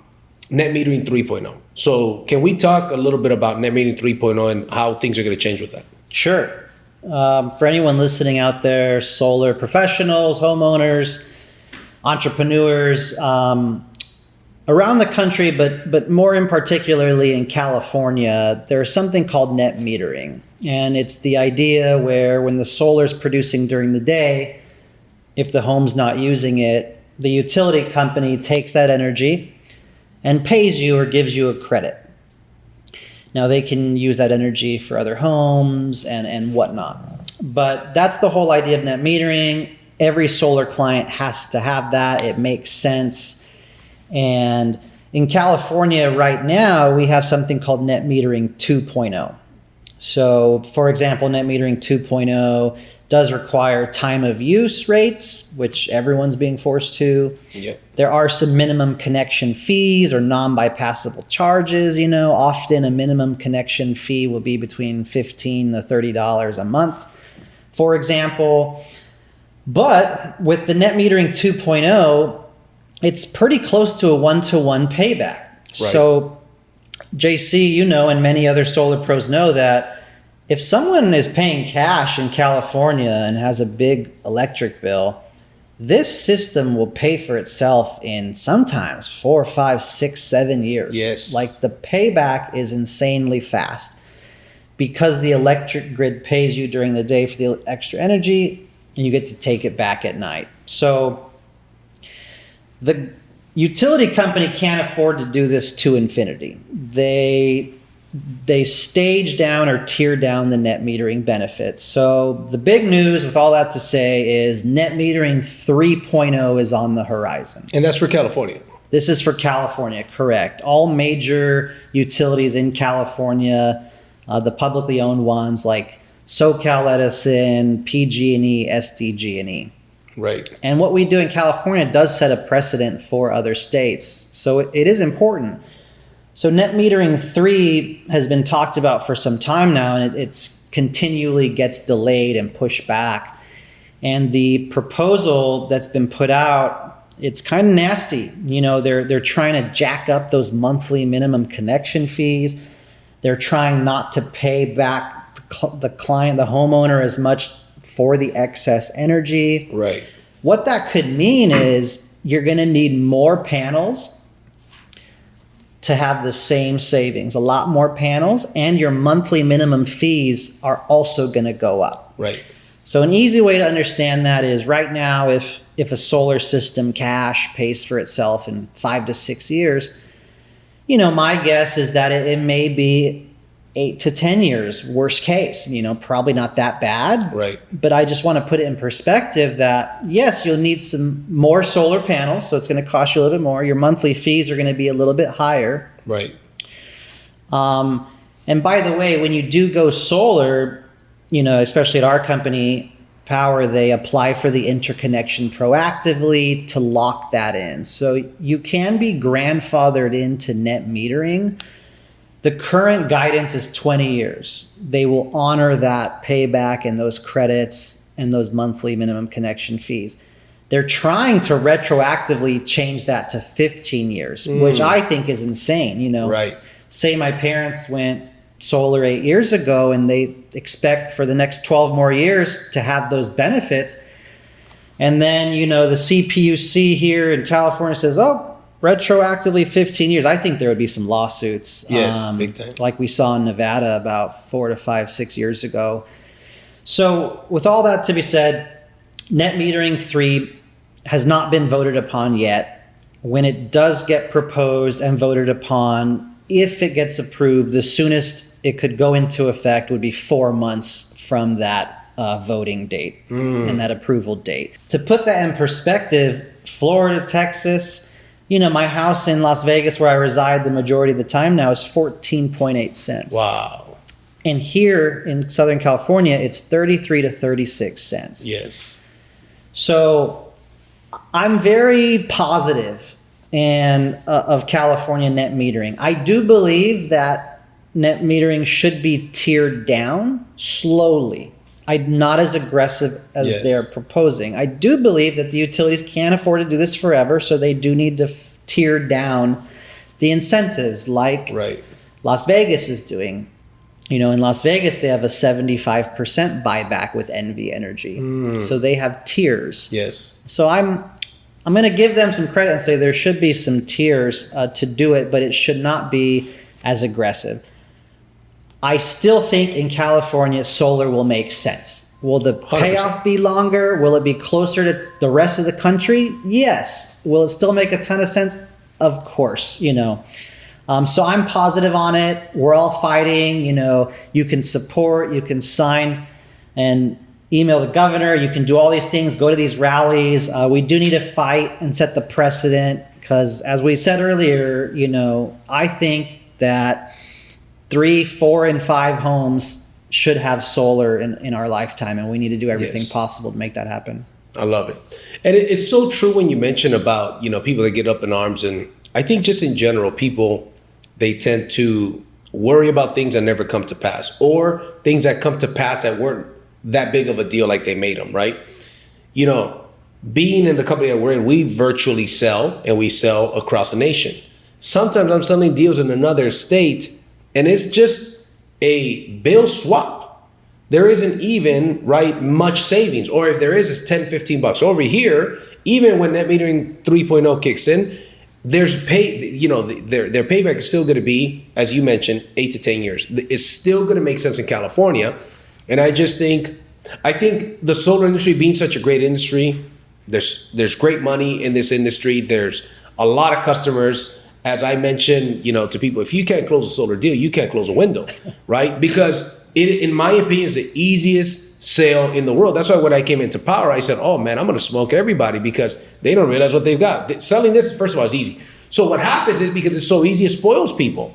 net metering 3.0. So can we talk a little bit about net metering 3.0 and how things are going to change with that? Sure. For anyone listening out there, solar professionals, homeowners, entrepreneurs, around the country, but more in particularly in California, there's something called net metering. And it's the idea where when the solar is producing during the day, if the home's not using it, the utility company takes that energy and pays you or gives you a credit. Now they can use that energy for other homes and whatnot. But that's the whole idea of net metering. Every solar client has to have that. It makes sense. And in California right now, we have something called net metering 2.0. So for example, net metering 2.0 does require time of use rates, which everyone's being forced to. Yep. There are some minimum connection fees or non-bypassable charges. Often a minimum connection fee will be between $15 to $30 a month, for example. But with the net metering 2.0, it's pretty close to a one-to-one payback. Right. So JC, and many other solar pros know that if someone is paying cash in California and has a big electric bill, this system will pay for itself in sometimes 4, 5, 6, 7 years. Yes. Like, the payback is insanely fast because the electric grid pays you during the day for the extra energy and you get to take it back at night. So the utility company can't afford to do this to infinity. They stage down or tier down the net metering benefits. So the big news with all that to say is net metering 3.0 is on the horizon. And that's for California. This is for California, correct. All major utilities in California, the publicly owned ones like SoCal Edison, PG&E, SDG&E. Right. And what we do in California does set a precedent for other states. So it is important. So net metering 3 has been talked about for some time now, and it's continually gets delayed and pushed back. And the proposal that's been put out, it's kind of nasty. They're trying to jack up those monthly minimum connection fees. They're trying not to pay back the client, the homeowner, as much for the excess energy. Right. What that could mean is you're going to need more panels to have the same savings, a lot more panels, and your monthly minimum fees are also going to go up. Right. So an easy way to understand that is right now, if a solar system cash pays for itself in 5 to 6 years, my guess is that it may be 8 to 10 years, worst case, probably not that bad. Right. But I just want to put it in perspective that, yes, you'll need some more solar panels, so it's going to cost you a little bit more. Your monthly fees are going to be a little bit higher. Right. And by the way, when you do go solar, especially at our company, Powur, they apply for the interconnection proactively to lock that in. So you can be grandfathered into net metering. The current guidance is 20 years. They will honor that payback and those credits and those monthly minimum connection fees. They're trying to retroactively change that to 15 years, which I think is insane. Right. Say my parents went solar 8 years ago and they expect for the next 12 more years to have those benefits. And then, the CPUC here in California says, retroactively 15 years. I think there would be some lawsuits. Yes, big time. Like we saw in Nevada about 4 to 5, 6 years ago. So with all that to be said, net metering 3 has not been voted upon yet. When it does get proposed and voted upon, if it gets approved, the soonest it could go into effect would be 4 months from that voting date and that approval date. To put that in perspective, Florida, Texas, my house in Las Vegas where I reside the majority of the time now is 14.8 cents. Wow. And here in Southern California, it's 33 to 36 cents. Yes. So I'm very positive of California net metering. I do believe that net metering should be tiered down slowly. Not as aggressive as they're proposing. I do believe that the utilities can't afford to do this forever, so they do need to tier down the incentives like Las Vegas is doing. In Las Vegas, they have a 75% buyback with NV Energy. So they have tiers. Yes. So I'm going to give them some credit and say there should be some tiers to do it, but it should not be as aggressive. I still think in California, solar will make sense. Will the 100%. payoff be longer? Will it be closer to the rest of the country? Yes. Will it still make a ton of sense? Of course, So I'm positive on it. We're all fighting. You can support, you can sign and email the governor. You can do all these things, go to these rallies. We do need to fight and set the precedent because as we said earlier, I think that 3, 4, and 5 homes should have solar in our lifetime, and we need to do everything possible to make that happen. I love it. And it's so true when you mention about, people that get up in arms. And I think just in general, people, they tend to worry about things that never come to pass or things that come to pass that weren't that big of a deal like they made them, right? Being in the company that we're in, we virtually sell and we sell across the nation. Sometimes I'm selling deals in another state and it's just a bill swap. There isn't even much savings, or if there is, it's 10, 15 bucks. Over here, even when net metering 3.0 kicks in, there's their payback is still going to be, as you mentioned, 8 to 10 years. It's still going to make sense in California. And I think the solar industry being such a great industry, there's great money in this industry. There's a lot of customers. As I mentioned, to people, if you can't close a solar deal, you can't close a window, right? Because it, in my opinion, is the easiest sale in the world. That's why when I came into Powur, I said, oh man, I'm going to smoke everybody because they don't realize what they've got. Selling this, first of all, is easy. So what happens is because it's so easy, it spoils people.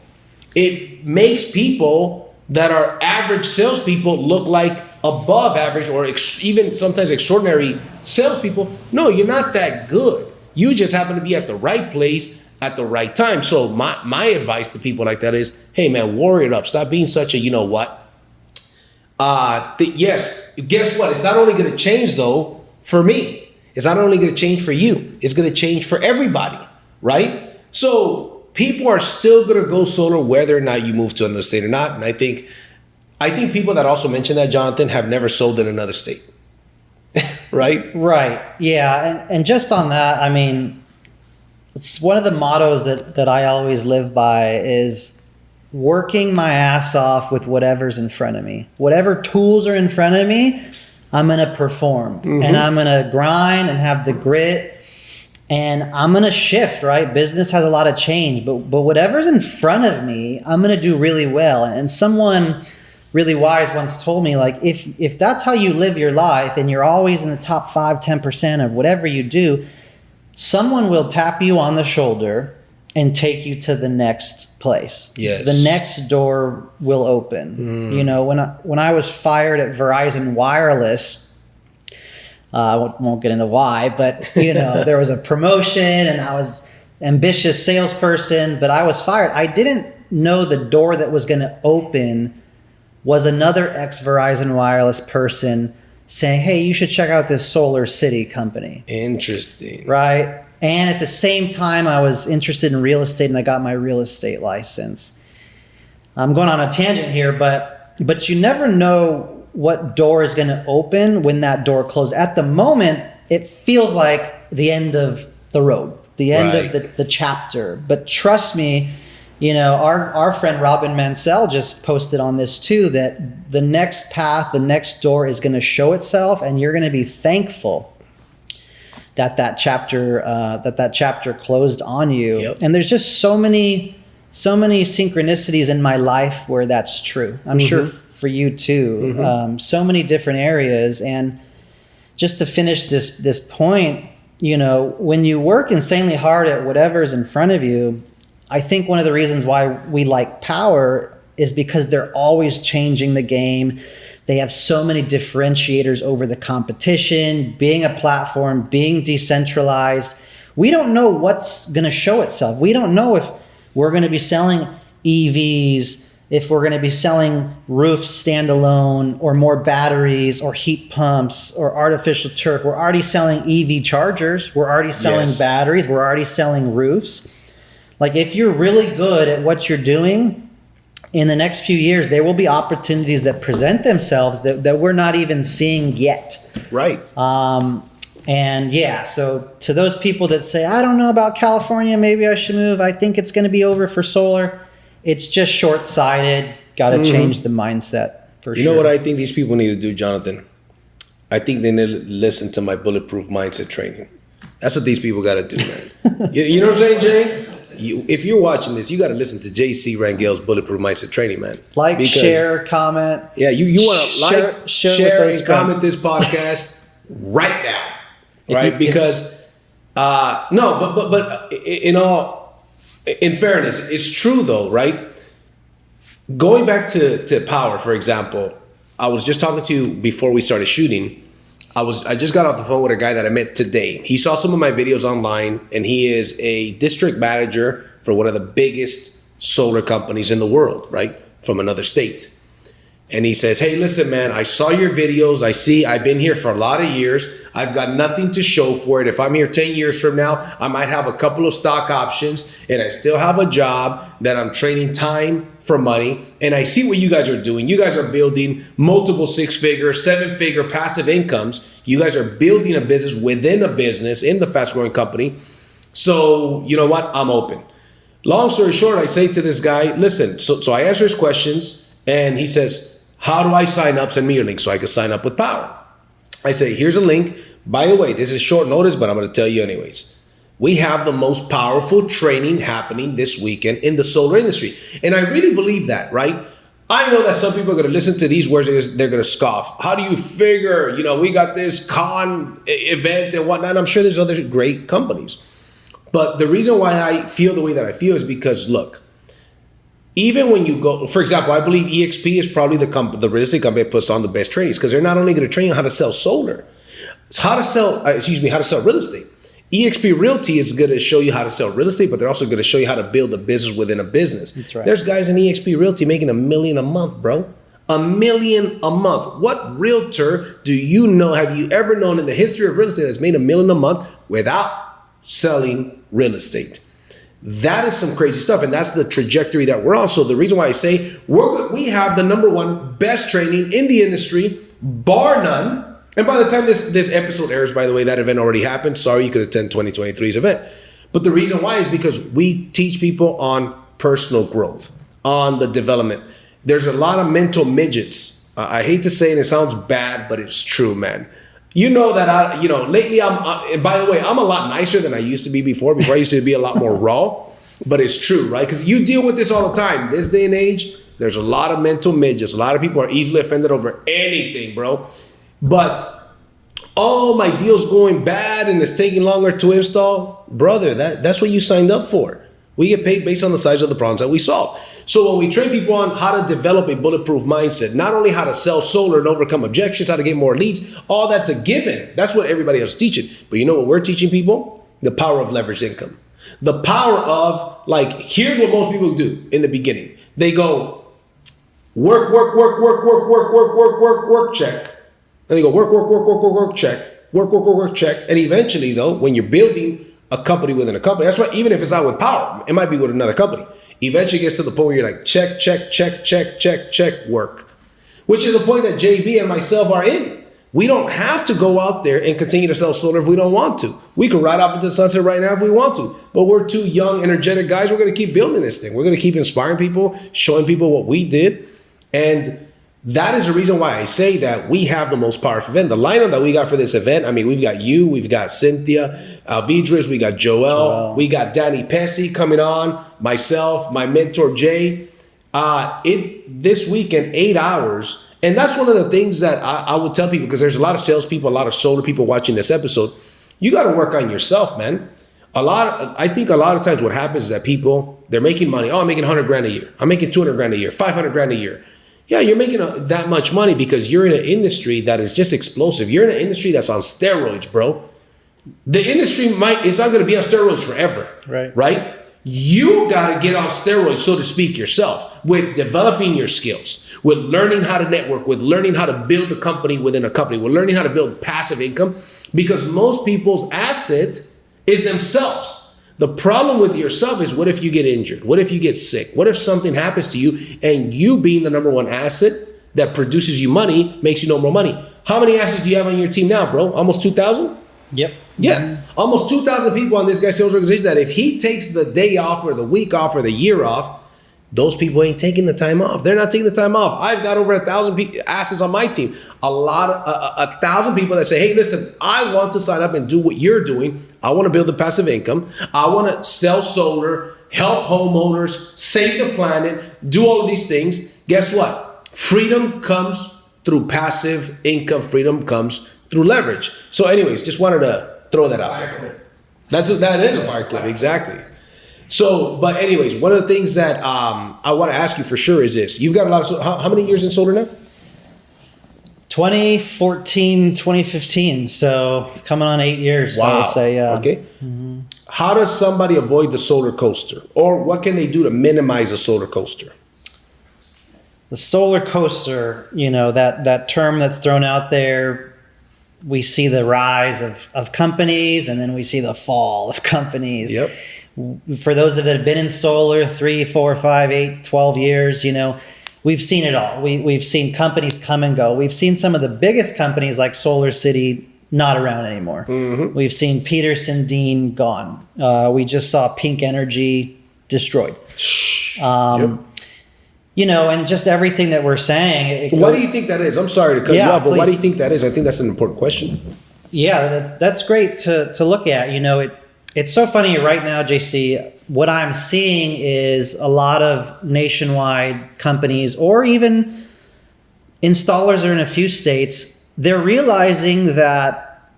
It makes people that are average salespeople look like above average or even sometimes extraordinary salespeople. No, you're not that good. You just happen to be at the right place at the right time. So my advice to people like that is, hey man, warrior it up. Stop being such a, yes, guess what? It's not only going to change though for me. It's not only going to change for you. It's going to change for everybody, right? So people are still going to go solar whether or not you move to another state or not. And I think people that also mention that, Jonathan, have never sold in another state. right? Right. Yeah. And just on that, I mean, it's one of the mottos that I always live by is working my ass off with whatever's in front of me. Whatever tools are in front of me, I'm going to perform. And I'm going to grind and have the grit. And I'm going to shift, right? Business has a lot of change, but whatever's in front of me, I'm going to do really well. And someone really wise once told me, like, if that's how you live your life and you're always in the top 5-10% of whatever you do, someone will tap you on the shoulder and take you to the next place. Yes. The next door will open. You know, when I was fired at Verizon Wireless, I won't get into why, but you know, there was a promotion and I was ambitious salesperson, but I was fired. I didn't know the door that was going to open was another ex-Verizon Wireless person saying, hey, you should check out this Solar City company. Interesting. Right? And at the same time, I was interested in real estate and I got my real estate license. I'm going on a tangent here, but you never know what door is going to open when that door closes. At the moment, it feels like the end of the road, the end of the chapter. But trust me, you know, our friend Robin Mansell just posted on this too, that the next path, the next door is going to show itself, and you're going to be thankful that chapter closed on you. Yep. And there's just so many synchronicities in my life where that's true. I'm sure for you too. So many different areas. And just to finish this point, you know, when you work insanely hard at whatever's in front of you, I think one of the reasons why we like Powur is because they're always changing the game. They have so many differentiators over the competition, being a platform, being decentralized. We don't know what's going to show itself. We don't know if we're going to be selling EVs, if we're going to be selling roofs standalone, or more batteries, or heat pumps, or artificial turf. We're already selling EV chargers. We're already selling batteries. We're already selling roofs. Like, if you're really good at what you're doing, in the next few years, there will be opportunities that present themselves that we're not even seeing yet. Right. And yeah, so to those people that say, I don't know about California, maybe I should move, I think it's going to be over for solar. It's just short-sighted. Got to change the mindset for sure. You know what I think these people need to do, Jonathan? I think they need to listen to my bulletproof mindset training. That's what these people got to do, man. you know what I'm saying, Jay? If you're watching this, you got to listen to JC Rangel's bulletproof mindset training, man. Share, comment. Yeah, you want to share and comment this podcast right now. Right, because but in fairness, it's true though, right? Going back to Powur, for example, I was just talking to you before we started shooting. I just got off the phone with a guy that I met today. He saw some of my videos online, and he is a district manager for one of the biggest solar companies in the world, right? From another state. And he says, hey, listen, man, I saw your videos. I've been here for a lot of years. I've got nothing to show for it. If I'm here 10 years from now, I might have a couple of stock options, and I still have a job that I'm trading time for money. And I see what you guys are doing. You guys are building multiple 6-figure, 7-figure passive incomes. You guys are building a business within a business in the fast growing company. So you know what? I'm open. Long story short, I say to this guy, listen, so I answer his questions, and he says, how do I sign up? Send me your link so I can sign up with Powur. I say, here's a link. By the way, this is short notice, but I'm going to tell you anyways. We have the most powerful training happening this weekend in the solar industry. And I really believe that, right? I know that some people are going to listen to these words, they're going to scoff. How do you figure, we got this con event and whatnot? I'm sure there's other great companies. But the reason why I feel the way that I feel is because, look, even when you go, for example, I believe EXP is probably the real estate company that puts on the best trainings, because they're not only going to train you how to sell solar, it's how to sell real estate. EXP Realty is going to show you how to sell real estate, but they're also going to show you how to build a business within a business. That's right. There's guys in EXP Realty making $1 million a month, bro. $1 million a month. What realtor do you know, have you ever known in the history of real estate that's made $1 million a month without selling real estate? That is some crazy stuff, and that's the trajectory that we're on. So the reason why I say we have the #1 best training in the industry, bar none. And by the time this episode airs, by the way, that event already happened. Sorry you could attend 2023's event. But the reason why is because we teach people on personal growth, on the development. There's a lot of mental midgets. I hate to say it, it sounds bad, but it's true, man. You know that lately and by the way, I'm a lot nicer than I used to be before. Before I used to be a lot more raw, but it's true, right? Because you deal with this all the time. This day and age, there's a lot of mental midgets. A lot of people are easily offended over anything, bro. But, oh, my deal's going bad and it's taking longer to install. Brother, that's what you signed up for. We get paid based on the size of the problems that we solve. So when we train people on how to develop a bulletproof mindset, not only how to sell solar and overcome objections, how to get more leads, all that's a given. That's what everybody else is teaching. But you know what we're teaching people? The power of leveraged income. The power of, here's what most people do in the beginning. They go, work, check. And they go, work, check. Work, check. And eventually, though, when you're building a company within a company, that's why even if it's not with Powur, it might be with another company. Eventually it gets to the point where you're like, check, work. Which is the point that JB and myself are in. We don't have to go out there and continue to sell solar if we don't want to. We can ride off into the sunset right now if we want to. But we're two young, energetic guys. We're going to keep building this thing. We're going to keep inspiring people, showing people what we did. And that is the reason why I say that we have the most powerful event. The lineup that we got for this event, I mean, we've got you, we've got Cynthia, Alvidres, we got Joel, we got Danny Pesci coming on, myself, my mentor Jay. This weekend, 8 hours. And that's one of the things that I would tell people, because there's a lot of salespeople, a lot of solar people watching this episode. You got to work on yourself, man. I think a lot of times what happens is that people, they're making money. Oh, I'm making 100 grand a year. I'm making 200 grand a year, 500 grand a year. Yeah, you're making that much money because you're in an industry that is just explosive. You're in an industry that's on steroids, bro. The industry is not going to be on steroids forever, right? You got to get on steroids, so to speak, yourself with developing your skills, with learning how to network, with learning how to build a company within a company, with learning how to build passive income, because most people's asset is themselves. The problem with yourself is, what if you get injured? What if you get sick? What if something happens to you and you being the number one asset that produces you money makes you no more money? How many assets do you have on your team now, bro? Almost 2,000? Yep. Yeah. Almost 2,000 people on this guy's sales organization that if he takes the day off or the week off or the year off, those people ain't taking the time off. They're not taking the time off. I've got over 1,000 assets on my team. 1,000 people that say, hey, listen, I want to sign up and do what you're doing. I want to build a passive income. I want to sell solar, help homeowners, save the planet, do all of these things. Guess what? Freedom comes through passive income. Freedom comes through leverage. So anyways, just wanted to throw that out there. That is a fire clip, exactly. So, but anyways, one of the things that I want to ask you for sure is this. You've got a lot of, how many years in solar now? 2014, 2015. So coming on 8 years. Wow. I would say, yeah. Okay. Mm-hmm. How does somebody avoid the solar coaster? Or what can they do to minimize a solar coaster? The solar coaster, that term that's thrown out there, we see the rise of companies and then we see the fall of companies. Yep. For those that have been in solar 3, 4, 5, 8, 12 years, we've seen it all. We've seen companies come and go. We've seen some of the biggest companies like Solar City not around anymore. Mm-hmm. We've seen Peterson Dean gone. We just saw Pink Energy destroyed. Yep. And just everything that we're saying. Why do you think that is? I'm sorry to cut you off, but why do you think that is? I think that's an important question. Yeah, that's great to look at. It's so funny right now, JC. What I'm seeing is a lot of nationwide companies or even installers that are in a few states. They're realizing that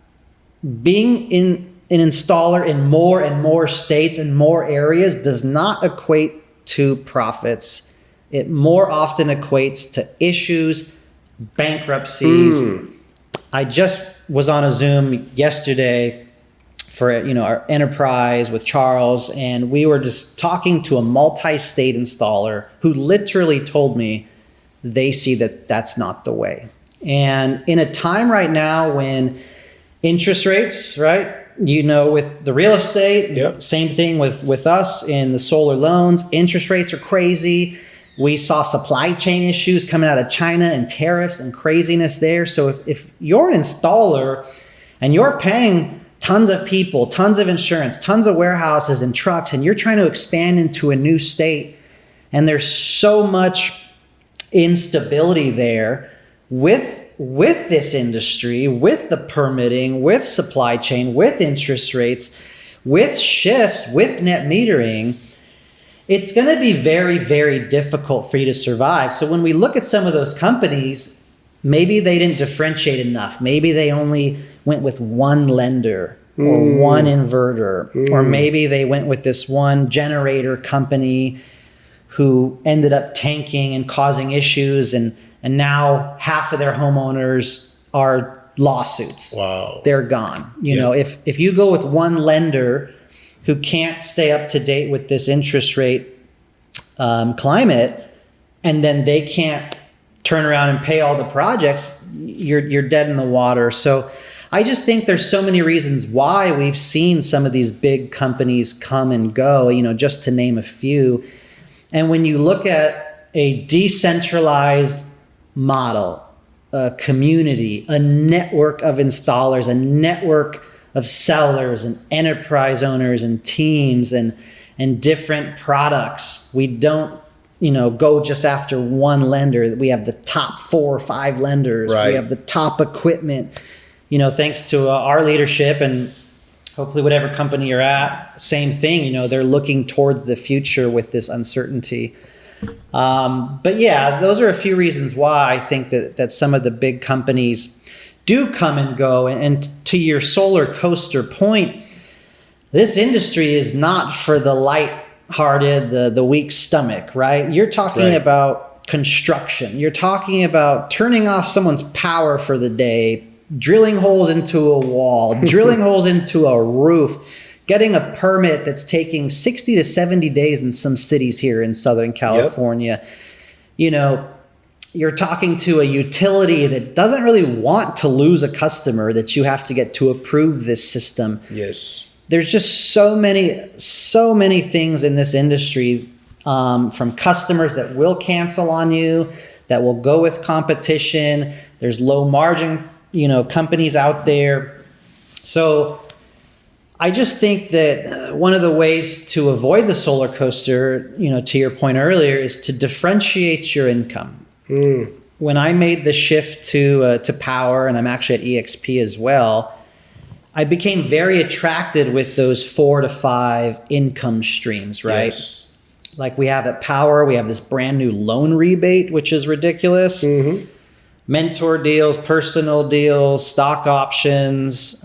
being an installer in more and more states and more areas does not equate to profits. It more often equates to issues, bankruptcies. I just was on a Zoom yesterday for our enterprise with Charles, and we were just talking to a multi-state installer who literally told me they see that that's not the way. And in a time right now when interest rates, right, with the real estate, yep. Same thing with us in the solar loans, interest rates are crazy. We saw supply chain issues coming out of China and tariffs and craziness there. So if you're an installer and you're paying tons of people, tons of insurance, tons of warehouses and trucks, and you're trying to expand into a new state, and there's so much instability there with this industry, with the permitting, with supply chain, with interest rates, with shifts, with net metering, it's going to be very, very difficult for you to survive. So when we look at some of those companies, maybe they didn't differentiate enough. Maybe they only went with one lender or one inverter, or maybe they went with this one generator company who ended up tanking and causing issues, and now half of their homeowners are lawsuits. Wow. They're gone. You know, if you go with one lender who can't stay up to date with this interest rate climate, and then they can't turn around and pay all the projects, you're dead in the water. So I just think there's so many reasons why we've seen some of these big companies come and go, you know, just to name a few. And when you look at a decentralized model, a community, a network of installers, a network of sellers and enterprise owners and teams and different products, we don't, you know, go just after one lender. We have the top 4 or 5 lenders. Right. We have the top equipment, you know, thanks to our leadership, and hopefully whatever company you're at, same thing, you know, they're looking towards the future with this uncertainty. But yeah, those are a few reasons why I think that some of the big companies do come and go. And to your solar coaster point, this industry is not for the light-hearted, the weak stomach, right? You're talking about construction. You're talking about turning off someone's power for the day, drilling holes into a wall, drilling holes into a roof, getting a permit that's taking 60 to 70 days in some cities here in Southern California. You know, you're talking to a utility that doesn't really want to lose a customer that you have to get to approve this system. Yes. There's just so many things in this industry, from customers that will cancel on you, that will go with competition. There's low margin, you know, companies out there. So I just think that one of the ways to avoid the solar coaster, you know, to your point earlier, is to differentiate your income. When I made the shift to Powur, and I'm actually at EXP as well, I became very attracted with those 4 to 5 income streams, right? Yes. Like we have at Powur, we have this brand new loan rebate, which is ridiculous. Mentor deals, personal deals, stock options,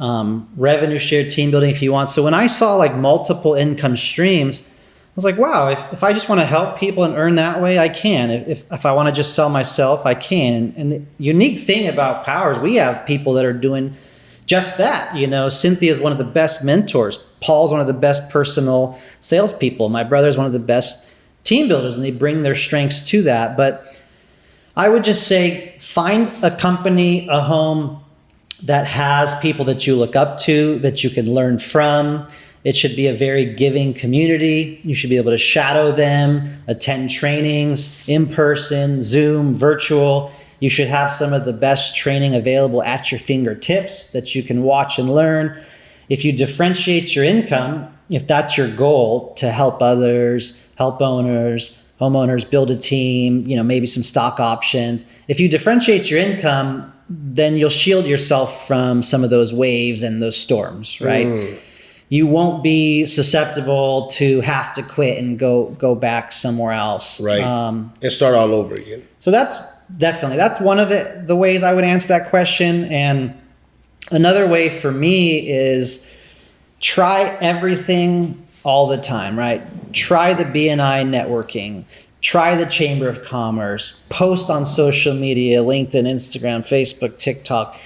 revenue share, team building if you want. So when I saw like multiple income streams, I was like, wow, if I just want to help people and earn that way, I can. If I want to just sell myself, I can. And the unique thing about Powur is we have people that are doing just that. You know, Cynthia's one of the best mentors. Paul's one of the best personal salespeople. My brother's one of the best team builders, and they bring their strengths to that. But I would just say find a company, a home that has people that you look up to, that you can learn from. It should be a very giving community. You should be able to shadow them, attend trainings, in person, Zoom, virtual. You should have some of the best training available at your fingertips that you can watch and learn. If you differentiate your income, if that's your goal, to help others, help owners, homeowners, build a team, you know, maybe some stock options. If you differentiate your income, then you'll shield yourself from some of those waves and those storms, right? You won't be susceptible to have to quit and go back somewhere else. Right. And start all over again. So that's one of the ways I would answer that question. And another way for me is try everything all the time, right? Try the BNI networking, try the Chamber of Commerce, post on social media, LinkedIn, Instagram, Facebook, TikTok,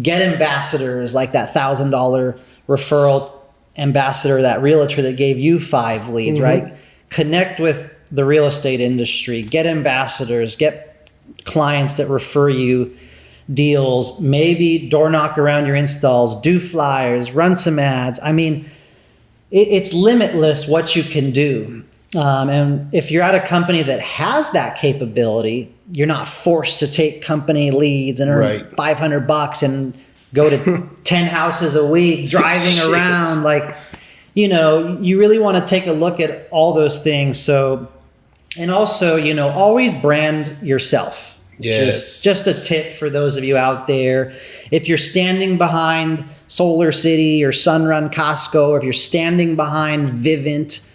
get ambassadors like that $1,000 referral ambassador, that realtor that gave you 5 leads, right? Connect with the real estate industry, get ambassadors, get clients that refer you deals, maybe door knock around your installs, do flyers, run some ads. I mean, it's limitless what you can do. And if you're at a company that has that capability, you're not forced to take company leads and earn $500 and go to 10 houses a week, driving around. Like, you know, you really want to take a look at all those things. So, and also, you know, always brand yourself. Yes. Just a tip for those of you out there. If you're standing behind Solar City or Sunrun Costco, or if you're standing behind Vivint,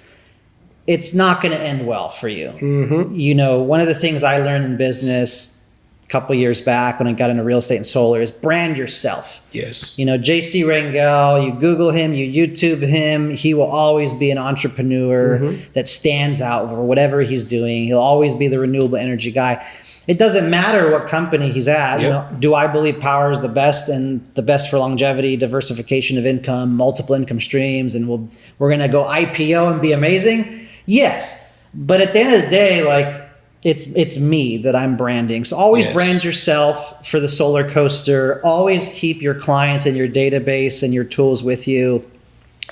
it's not going to end well for you. Mm-hmm. You know, one of the things I learned in business a couple of years back when I got into real estate and solar is brand yourself. Yes. You know, JC Rangel, you Google him, you YouTube him, he will always be an entrepreneur that stands out for whatever he's doing. He'll always be the renewable energy guy. It doesn't matter what company he's at. Yep. You know, do I believe Powur is the best and the best for longevity, diversification of income, multiple income streams, and we're going to go IPO and be amazing? Yes. But at the end of the day, like, it's me that I'm branding. So always brand yourself for the solar coaster. Always keep your clients and your database and your tools with you,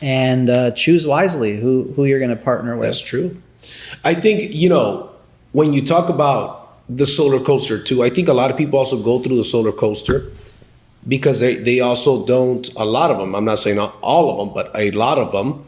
and choose wisely who you're going to partner with. That's true. I think, you know, when you talk about the solar coaster too, I think a lot of people also go through the solar coaster because they also don't, a lot of them, I'm not saying not all of them, but a lot of them,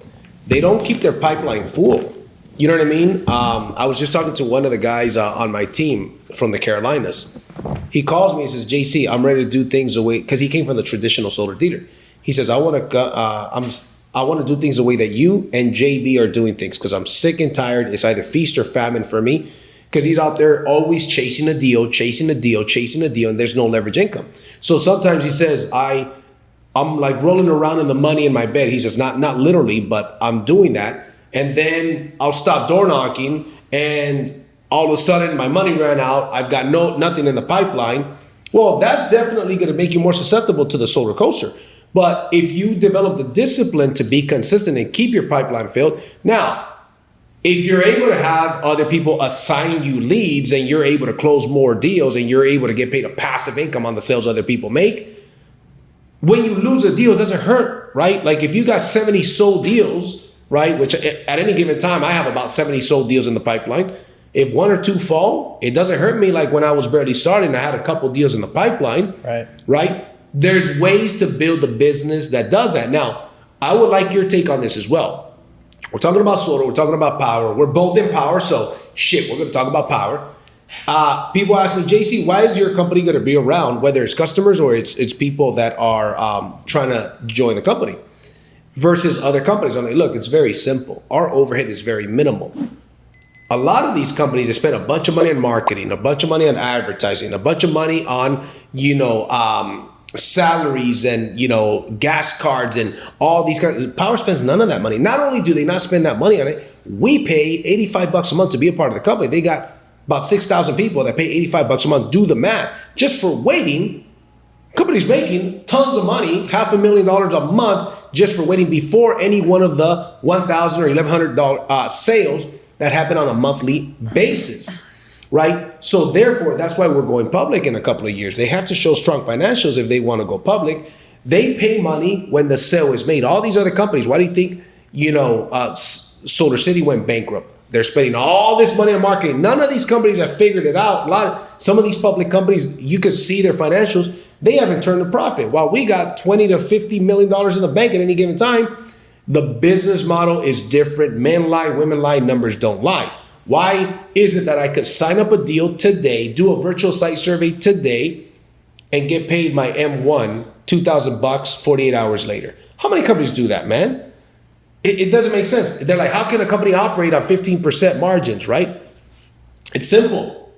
they don't keep their pipeline full. You know what I mean? I was just talking to one of the guys on my team from the Carolinas. He calls me and says, JC, I'm ready to do things the way, because he came from the traditional solar dealer. He says, I want to do things the way that you and JB are doing things, because I'm sick and tired. It's either feast or famine for me, because he's out there always chasing a deal, and there's no leverage income. So sometimes he says, I'm like rolling around in the money in my bed. He says, not literally, but I'm doing that. And then I'll stop door knocking, and all of a sudden my money ran out. I've got nothing in the pipeline. Well, that's definitely going to make you more susceptible to the solar coaster. But if you develop the discipline to be consistent and keep your pipeline filled, now, if you're able to have other people assign you leads and you're able to close more deals and you're able to get paid a passive income on the sales other people make, when you lose a deal, it doesn't hurt, right? Like if you got 70 sold deals, right, which at any given time, I have about 70 sold deals in the pipeline. If one or two fall, it doesn't hurt me like when I was barely starting. I had a couple deals in the pipeline, right? There's ways to build a business that does that. Now, I would like your take on this as well. We're talking about solar, we're talking about Powur. We're both in Powur, so we're going to talk about Powur. People ask me, JC, why is your company going to be around, whether it's customers or it's people that are trying to join the company versus other companies? I'm like, look, it's very simple. Our overhead is very minimal. A lot of these companies, they spend a bunch of money on marketing, a bunch of money on advertising, a bunch of money on, salaries and, gas cards and all these kinds. Powur spends none of that money. Not only do they not spend that money on it, we pay $85 a month to be a part of the company. They got about 6,000 people that pay $85 a month. Do the math. Just for waiting, company's making tons of money, $500,000 a month just for waiting before any one of the $1,000 or $1,100 sales that happen on a monthly basis, right? So therefore, that's why we're going public in a couple of years. They have to show strong financials if they want to go public. They pay money when the sale is made. All these other companies, why do you think, Solar City went bankrupt? They're spending all this money on marketing. None of these companies have figured it out. Some of these public companies, you can see their financials. They haven't turned a profit. While we got $20 to $50 million in the bank at any given time, the business model is different. Men lie, women lie, numbers don't lie. Why is it that I could sign up a deal today, do a virtual site survey today, and get paid my M1 $2,000 48 hours later? How many companies do that, man? It doesn't make sense. They're like, how can a company operate on 15% margins, right? It's simple.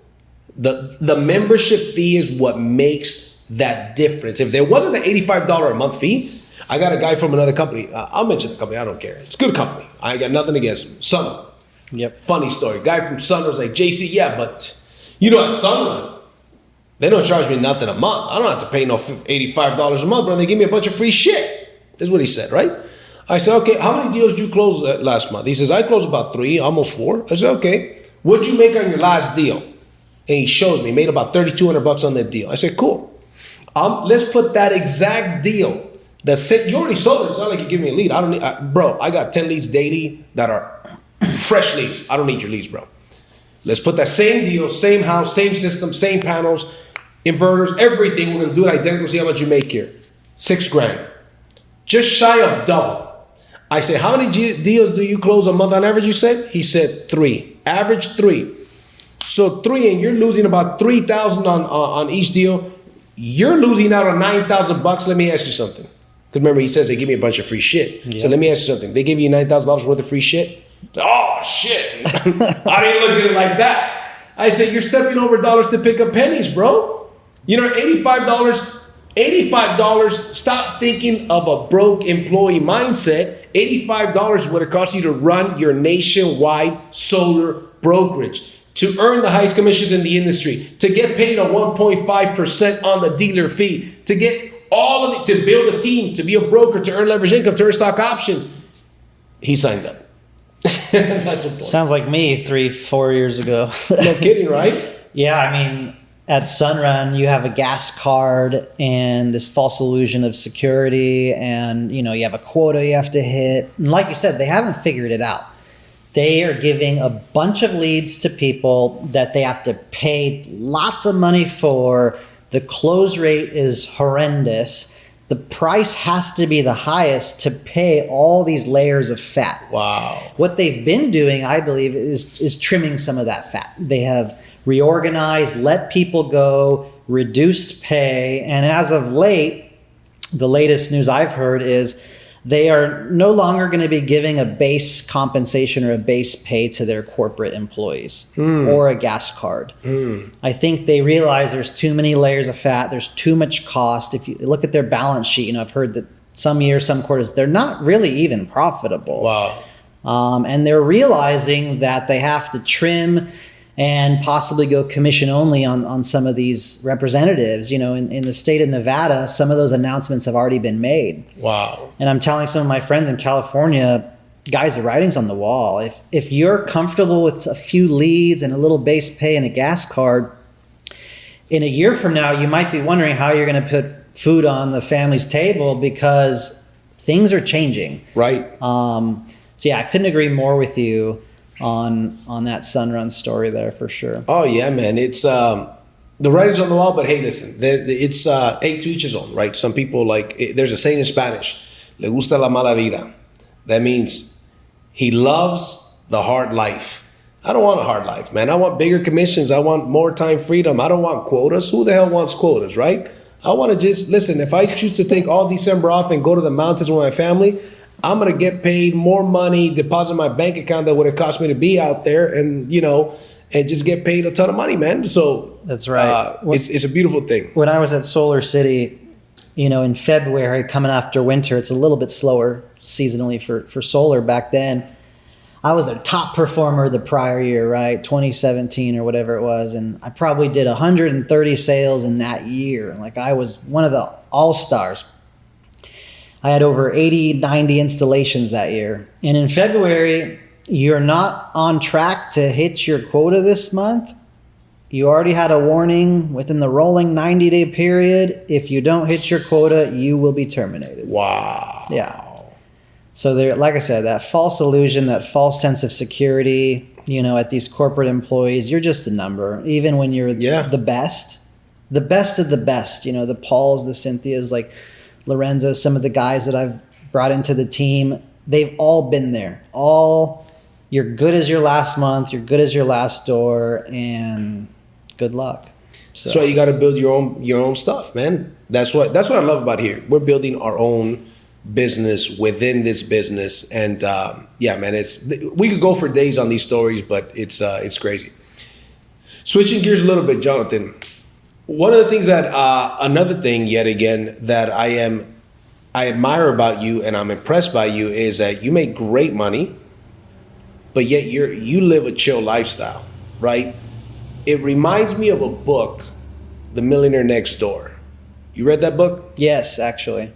The membership fee is what makes that difference. If there wasn't the $85 a month fee, I got a guy from another company. I'll mention the company. I don't care. It's a good company. I got nothing against him. Sunrun. Yep. Funny story. Guy from Sunrun was like, JC, yeah, but at Sunrun, they don't charge me nothing a month. I don't have to pay no $85 a month, bro. They give me a bunch of free shit. That's what he said, right? I said, okay, how many deals did you close last month? He says, I closed about 3, almost 4. I said, okay, what'd you make on your last deal? And he shows me, made about $3,200 on that deal. I said, cool. Let's put that exact deal. You already sold it. It's not like you give me a lead. I got 10 leads daily that are fresh leads. I don't need your leads, bro. Let's put that same deal, same house, same system, same panels, inverters, everything. We're gonna do it identical. See how much you make here. $6,000, just shy of double. I said, how many deals do you close a month on average? You said. He said 3. Average 3. So 3, and you're losing about $3,000 on each deal. You're losing out on $9,000. Let me ask you something. Because remember, he says they give me a bunch of free shit. Yeah. So let me ask you something. They give you $9,000 worth of free shit? Oh, shit. I didn't look at it like that. I said, you're stepping over dollars to pick up pennies, bro. You know, $85. Stop thinking of a broke employee mindset. $85 would have cost you to run your nationwide solar brokerage, to earn the highest commissions in the industry, to get paid a 1.5% on the dealer fee, to get all of it, to build a team, to be a broker, to earn leverage income, to earn stock options. He signed up. That's what sounds like me 3-4 years ago. No kidding, right? Yeah, I mean, at Sunrun, you have a gas card and this false illusion of security, and you have a quota you have to hit. And like you said, they haven't figured it out. They are giving a bunch of leads to people that they have to pay lots of money for. The close rate is horrendous. The price has to be the highest to pay all these layers of fat. Wow. What they've been doing, I believe, is trimming some of that fat. They have reorganized, let people go, reduced pay, and as of late, the latest news I've heard is they are no longer going to be giving a base compensation or a base pay to their corporate employees or a gas card. I think they realize there's too many layers of fat. There's too much cost. If you look at their balance sheet, I've heard that some years, some quarters, they're not really even profitable. Wow. And they're realizing that they have to trim and possibly go commission only on some of these representatives. In the state of Nevada, some of those announcements have already been made. Wow. And I'm telling some of my friends in California, guys, the writing's on the wall. If you're comfortable with a few leads and a little base pay and a gas card, in a year from now, you might be wondering how you're going to put food on the family's table, because things are changing. Right. So yeah, I couldn't agree more with you on that Sunrun story there, for sure. Oh yeah, man. It's the writing's on the wall, but hey, listen, it's to each his own, right? Some people there's a saying in Spanish, le gusta la mala vida. That means he loves the hard life. I don't want a hard life, man. I want bigger commissions. I want more time freedom. I don't want quotas. Who the hell wants quotas, right? I want to just listen. If I choose to take all December off and go to the mountains with my family, I'm going to get paid more money, deposit in my bank account that would have cost me to be out there, and and just get paid a ton of money, man. So that's right. It's a beautiful thing. When I was at Solar City, in February, coming after winter, it's a little bit slower seasonally for solar back then. I was their top performer the prior year, right? 2017 or whatever it was. And I probably did 130 sales in that year. I was one of the all-stars. I had over 80, 90 installations that year. And in February, you're not on track to hit your quota this month. You already had a warning within the rolling 90-day period. If you don't hit your quota, you will be terminated. Wow. Yeah. So there, like I said, that false illusion, that false sense of security, at these corporate employees, you're just a number. Even when you're the best of the best, the Pauls, the Cynthias, Lorenzo, some of the guys that I've brought into the team, they've all been there. You're good as your last month, you're good as your last door, and good luck. So you got to build your own stuff, man. That's what I love about here. We're building our own business within this business, and yeah, man, we could go for days on these stories, but it's crazy. Switching gears a little bit, Jonathan. One of the things another thing yet again that I admire about you and I'm impressed by you is that you make great money, but yet you live a chill lifestyle, right? It reminds me of a book, The Millionaire Next Door. You read that book? Yes, actually.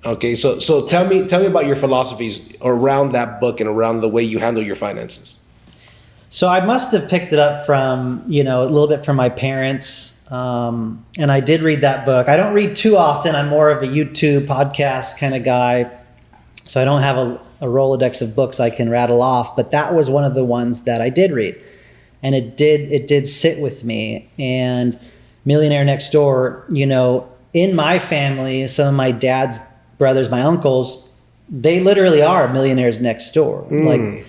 Okay, so tell me about your philosophies around that book and around the way you handle your finances. So I must have picked it up from, a little bit from my parents. And I did read that book. I don't read too often. I'm more of a YouTube podcast kind of guy. So I don't have a Rolodex of books I can rattle off, but that was one of the ones that I did read. And it did sit with me. And Millionaire Next Door, you know, in my family, some of my dad's brothers, my uncles, they literally are millionaires next door. Like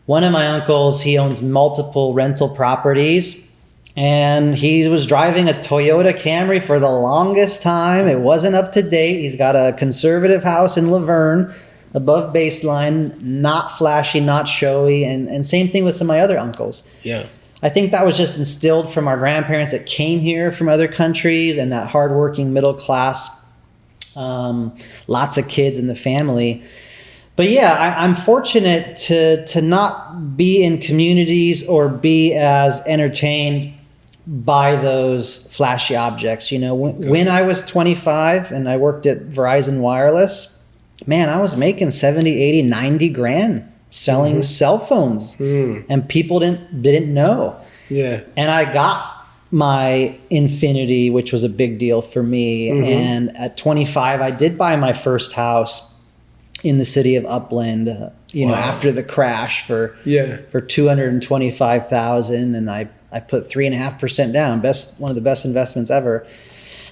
one of my uncles, he owns multiple rental properties, and he was driving a Toyota Camry for the longest time. It wasn't up to date. He's got a conservative house in Laverne, above baseline, not flashy, not showy, and same thing with some of my other uncles. Yeah. I think that was just instilled from our grandparents that came here from other countries, and that hardworking middle class, lots of kids in the family. But yeah, I'm fortunate to not be in communities or be as entertained by those flashy objects. You know, when I was 25 and I worked at Verizon Wireless, man, I was making 70, 80, 90 grand selling cell phones, and people didn't know. Yeah. And I got my Infinity, which was a big deal for me. And at 25, I did buy my first house in the city of Upland, you know, after the crash for $225,000, and I put 3.5% down. One of the best investments ever.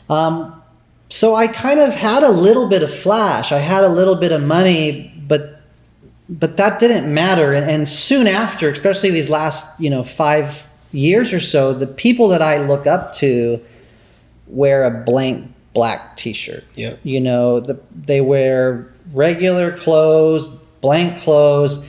So I kind of had a little bit of flash. I had a little bit of money, but that didn't matter. And soon after, especially these last 5 years or so, the people that I look up to wear a blank black T-shirt. Yeah. You know, they wear regular clothes, blank clothes.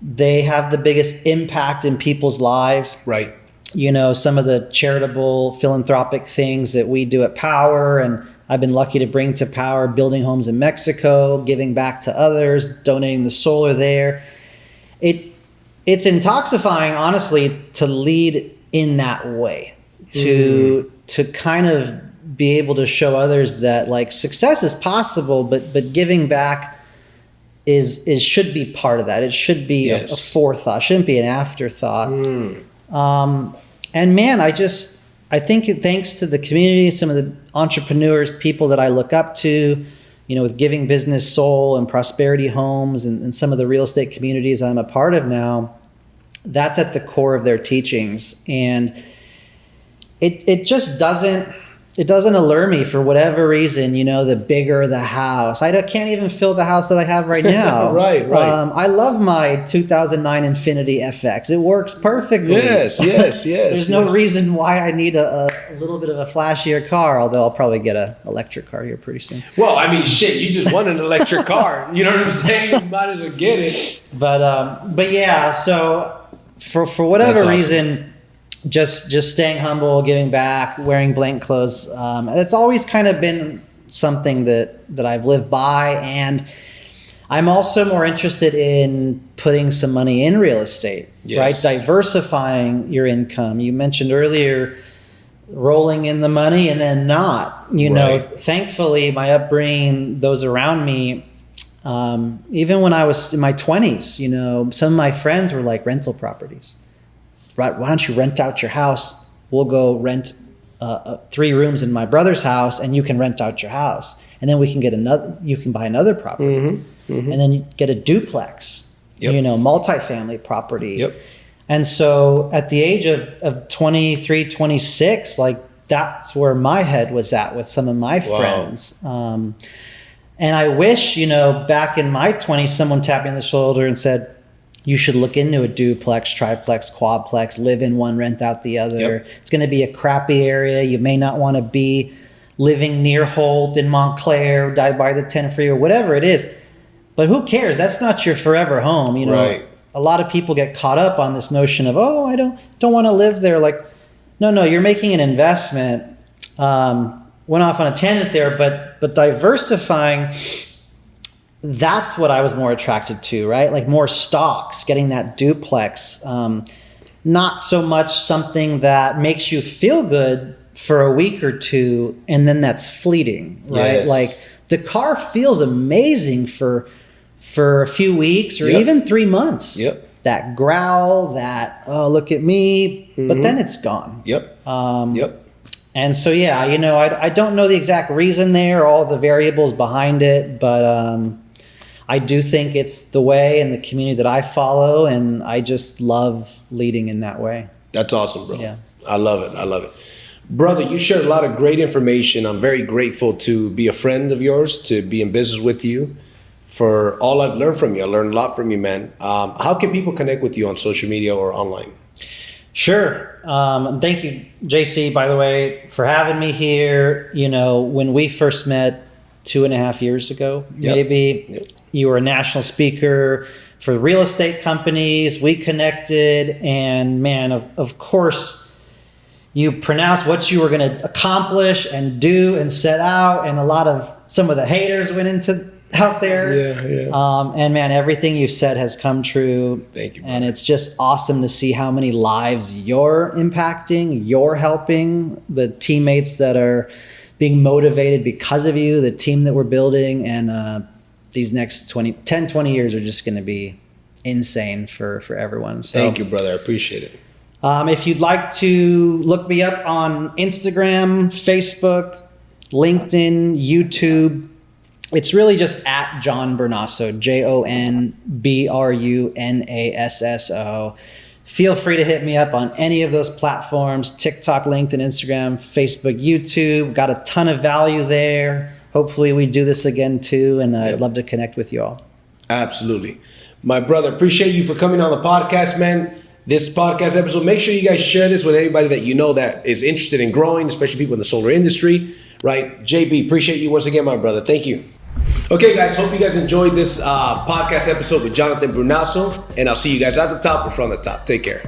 They have the biggest impact in people's lives. Right. You know, some of the charitable, philanthropic things that we do at Powur, and I've been lucky to bring to Powur, building homes in Mexico, giving back to others, donating the solar there. It's intoxifying, honestly, to lead in that way, to kind of be able to show others that like success is possible, but giving back should be part of that. It should be a forethought, shouldn't be an afterthought. And man, I think thanks to the community, some of the entrepreneurs, people that I look up to, you know, with Giving Business Soul and Prosperity Homes and some of the real estate communities that I'm a part of now, that's at the core of their teachings. And it just doesn't allure me for whatever reason. You know, the bigger the house, I can't even fill the house that I have right now. Right. I love my 2009 Infinity FX. It works perfectly. Yes. There's no reason why I need a little bit of a flashier car, although I'll probably get an electric car here pretty soon. Well, I mean, shit, you just want an electric car. You know what I'm saying? You might as well get it. But yeah, so for whatever reason, just staying humble, giving back, wearing blank clothes. It's always kind of been something that I've lived by. And I'm also more interested in putting some money in real estate, right? Diversifying your income. You mentioned earlier rolling in the money and then not. You know, thankfully, my upbringing, those around me, even when I was in my 20s, you know, some of my friends were like, rental properties. Right? Why don't you rent out your house? We'll go rent 3 rooms in my brother's house, and you can rent out your house, and then we can get another. You can buy another property, and then you get a duplex. You know, multifamily property. And so, at the age of 23, 26, like that's where my head was at with some of my friends. And I wish, you know, back in my 20s, someone tapped me on the shoulder and said, you should look into a duplex, triplex, quadplex, live in one, rent out the other. It's going to be a crappy area. You may not want to be living near Holt in Montclair, die by the 10 free or whatever it is. But who cares? That's not your forever home. You know, a lot of people get caught up on this notion of, oh, I don't want to live there. Like, no, you're making an investment. Went off on a tangent there, but diversifying, that's what I was more attracted to, right? Like more stocks, getting that duplex, not so much something that makes you feel good for a week or two, and then that's fleeting, right? Like the car feels amazing for a few weeks or even 3 months. That growl, that, oh, look at me, but then it's gone. And so, yeah, you know, I don't know the exact reason there, all the variables behind it, but I do think it's the way and the community that I follow, and I just love leading in that way. That's awesome, bro. Yeah. I love it. I love it. Brother, you shared a lot of great information. I'm very grateful to be a friend of yours, to be in business with you. For all I've learned from you, I learned a lot from you, man. How can people connect with you on social media or online? Sure. Thank you, JC, by the way, for having me here. You know, when we first met 2.5 years ago, maybe, you were a national speaker for real estate companies. We connected, and man, of course, you pronounced what you were going to accomplish and do and set out, and some of the haters went into out there. And man, everything you've said has come true. Thank you, brother. And it's just awesome to see how many lives you're impacting, you're helping, the teammates that are being motivated because of you, the team that we're building, and these next 10, 20 years are just going to be insane for everyone. So, thank you, brother. I appreciate it. If you'd like to look me up on Instagram, Facebook, LinkedIn, YouTube, it's really just at John Brunasso, JONBRUNASSO. Feel free to hit me up on any of those platforms: TikTok, LinkedIn, Instagram, Facebook, YouTube. Got a ton of value there. Hopefully we do this again too, and I'd love to connect with you all. Absolutely. My brother, appreciate you for coming on the podcast, man. This podcast episode, make sure you guys share this with anybody that you know that is interested in growing, especially people in the solar industry, right? JB, appreciate you once again, my brother. Thank you. Okay, guys, hope you guys enjoyed this podcast episode with Jonathan Brunasso, and I'll see you guys at the top or from the top. Take care.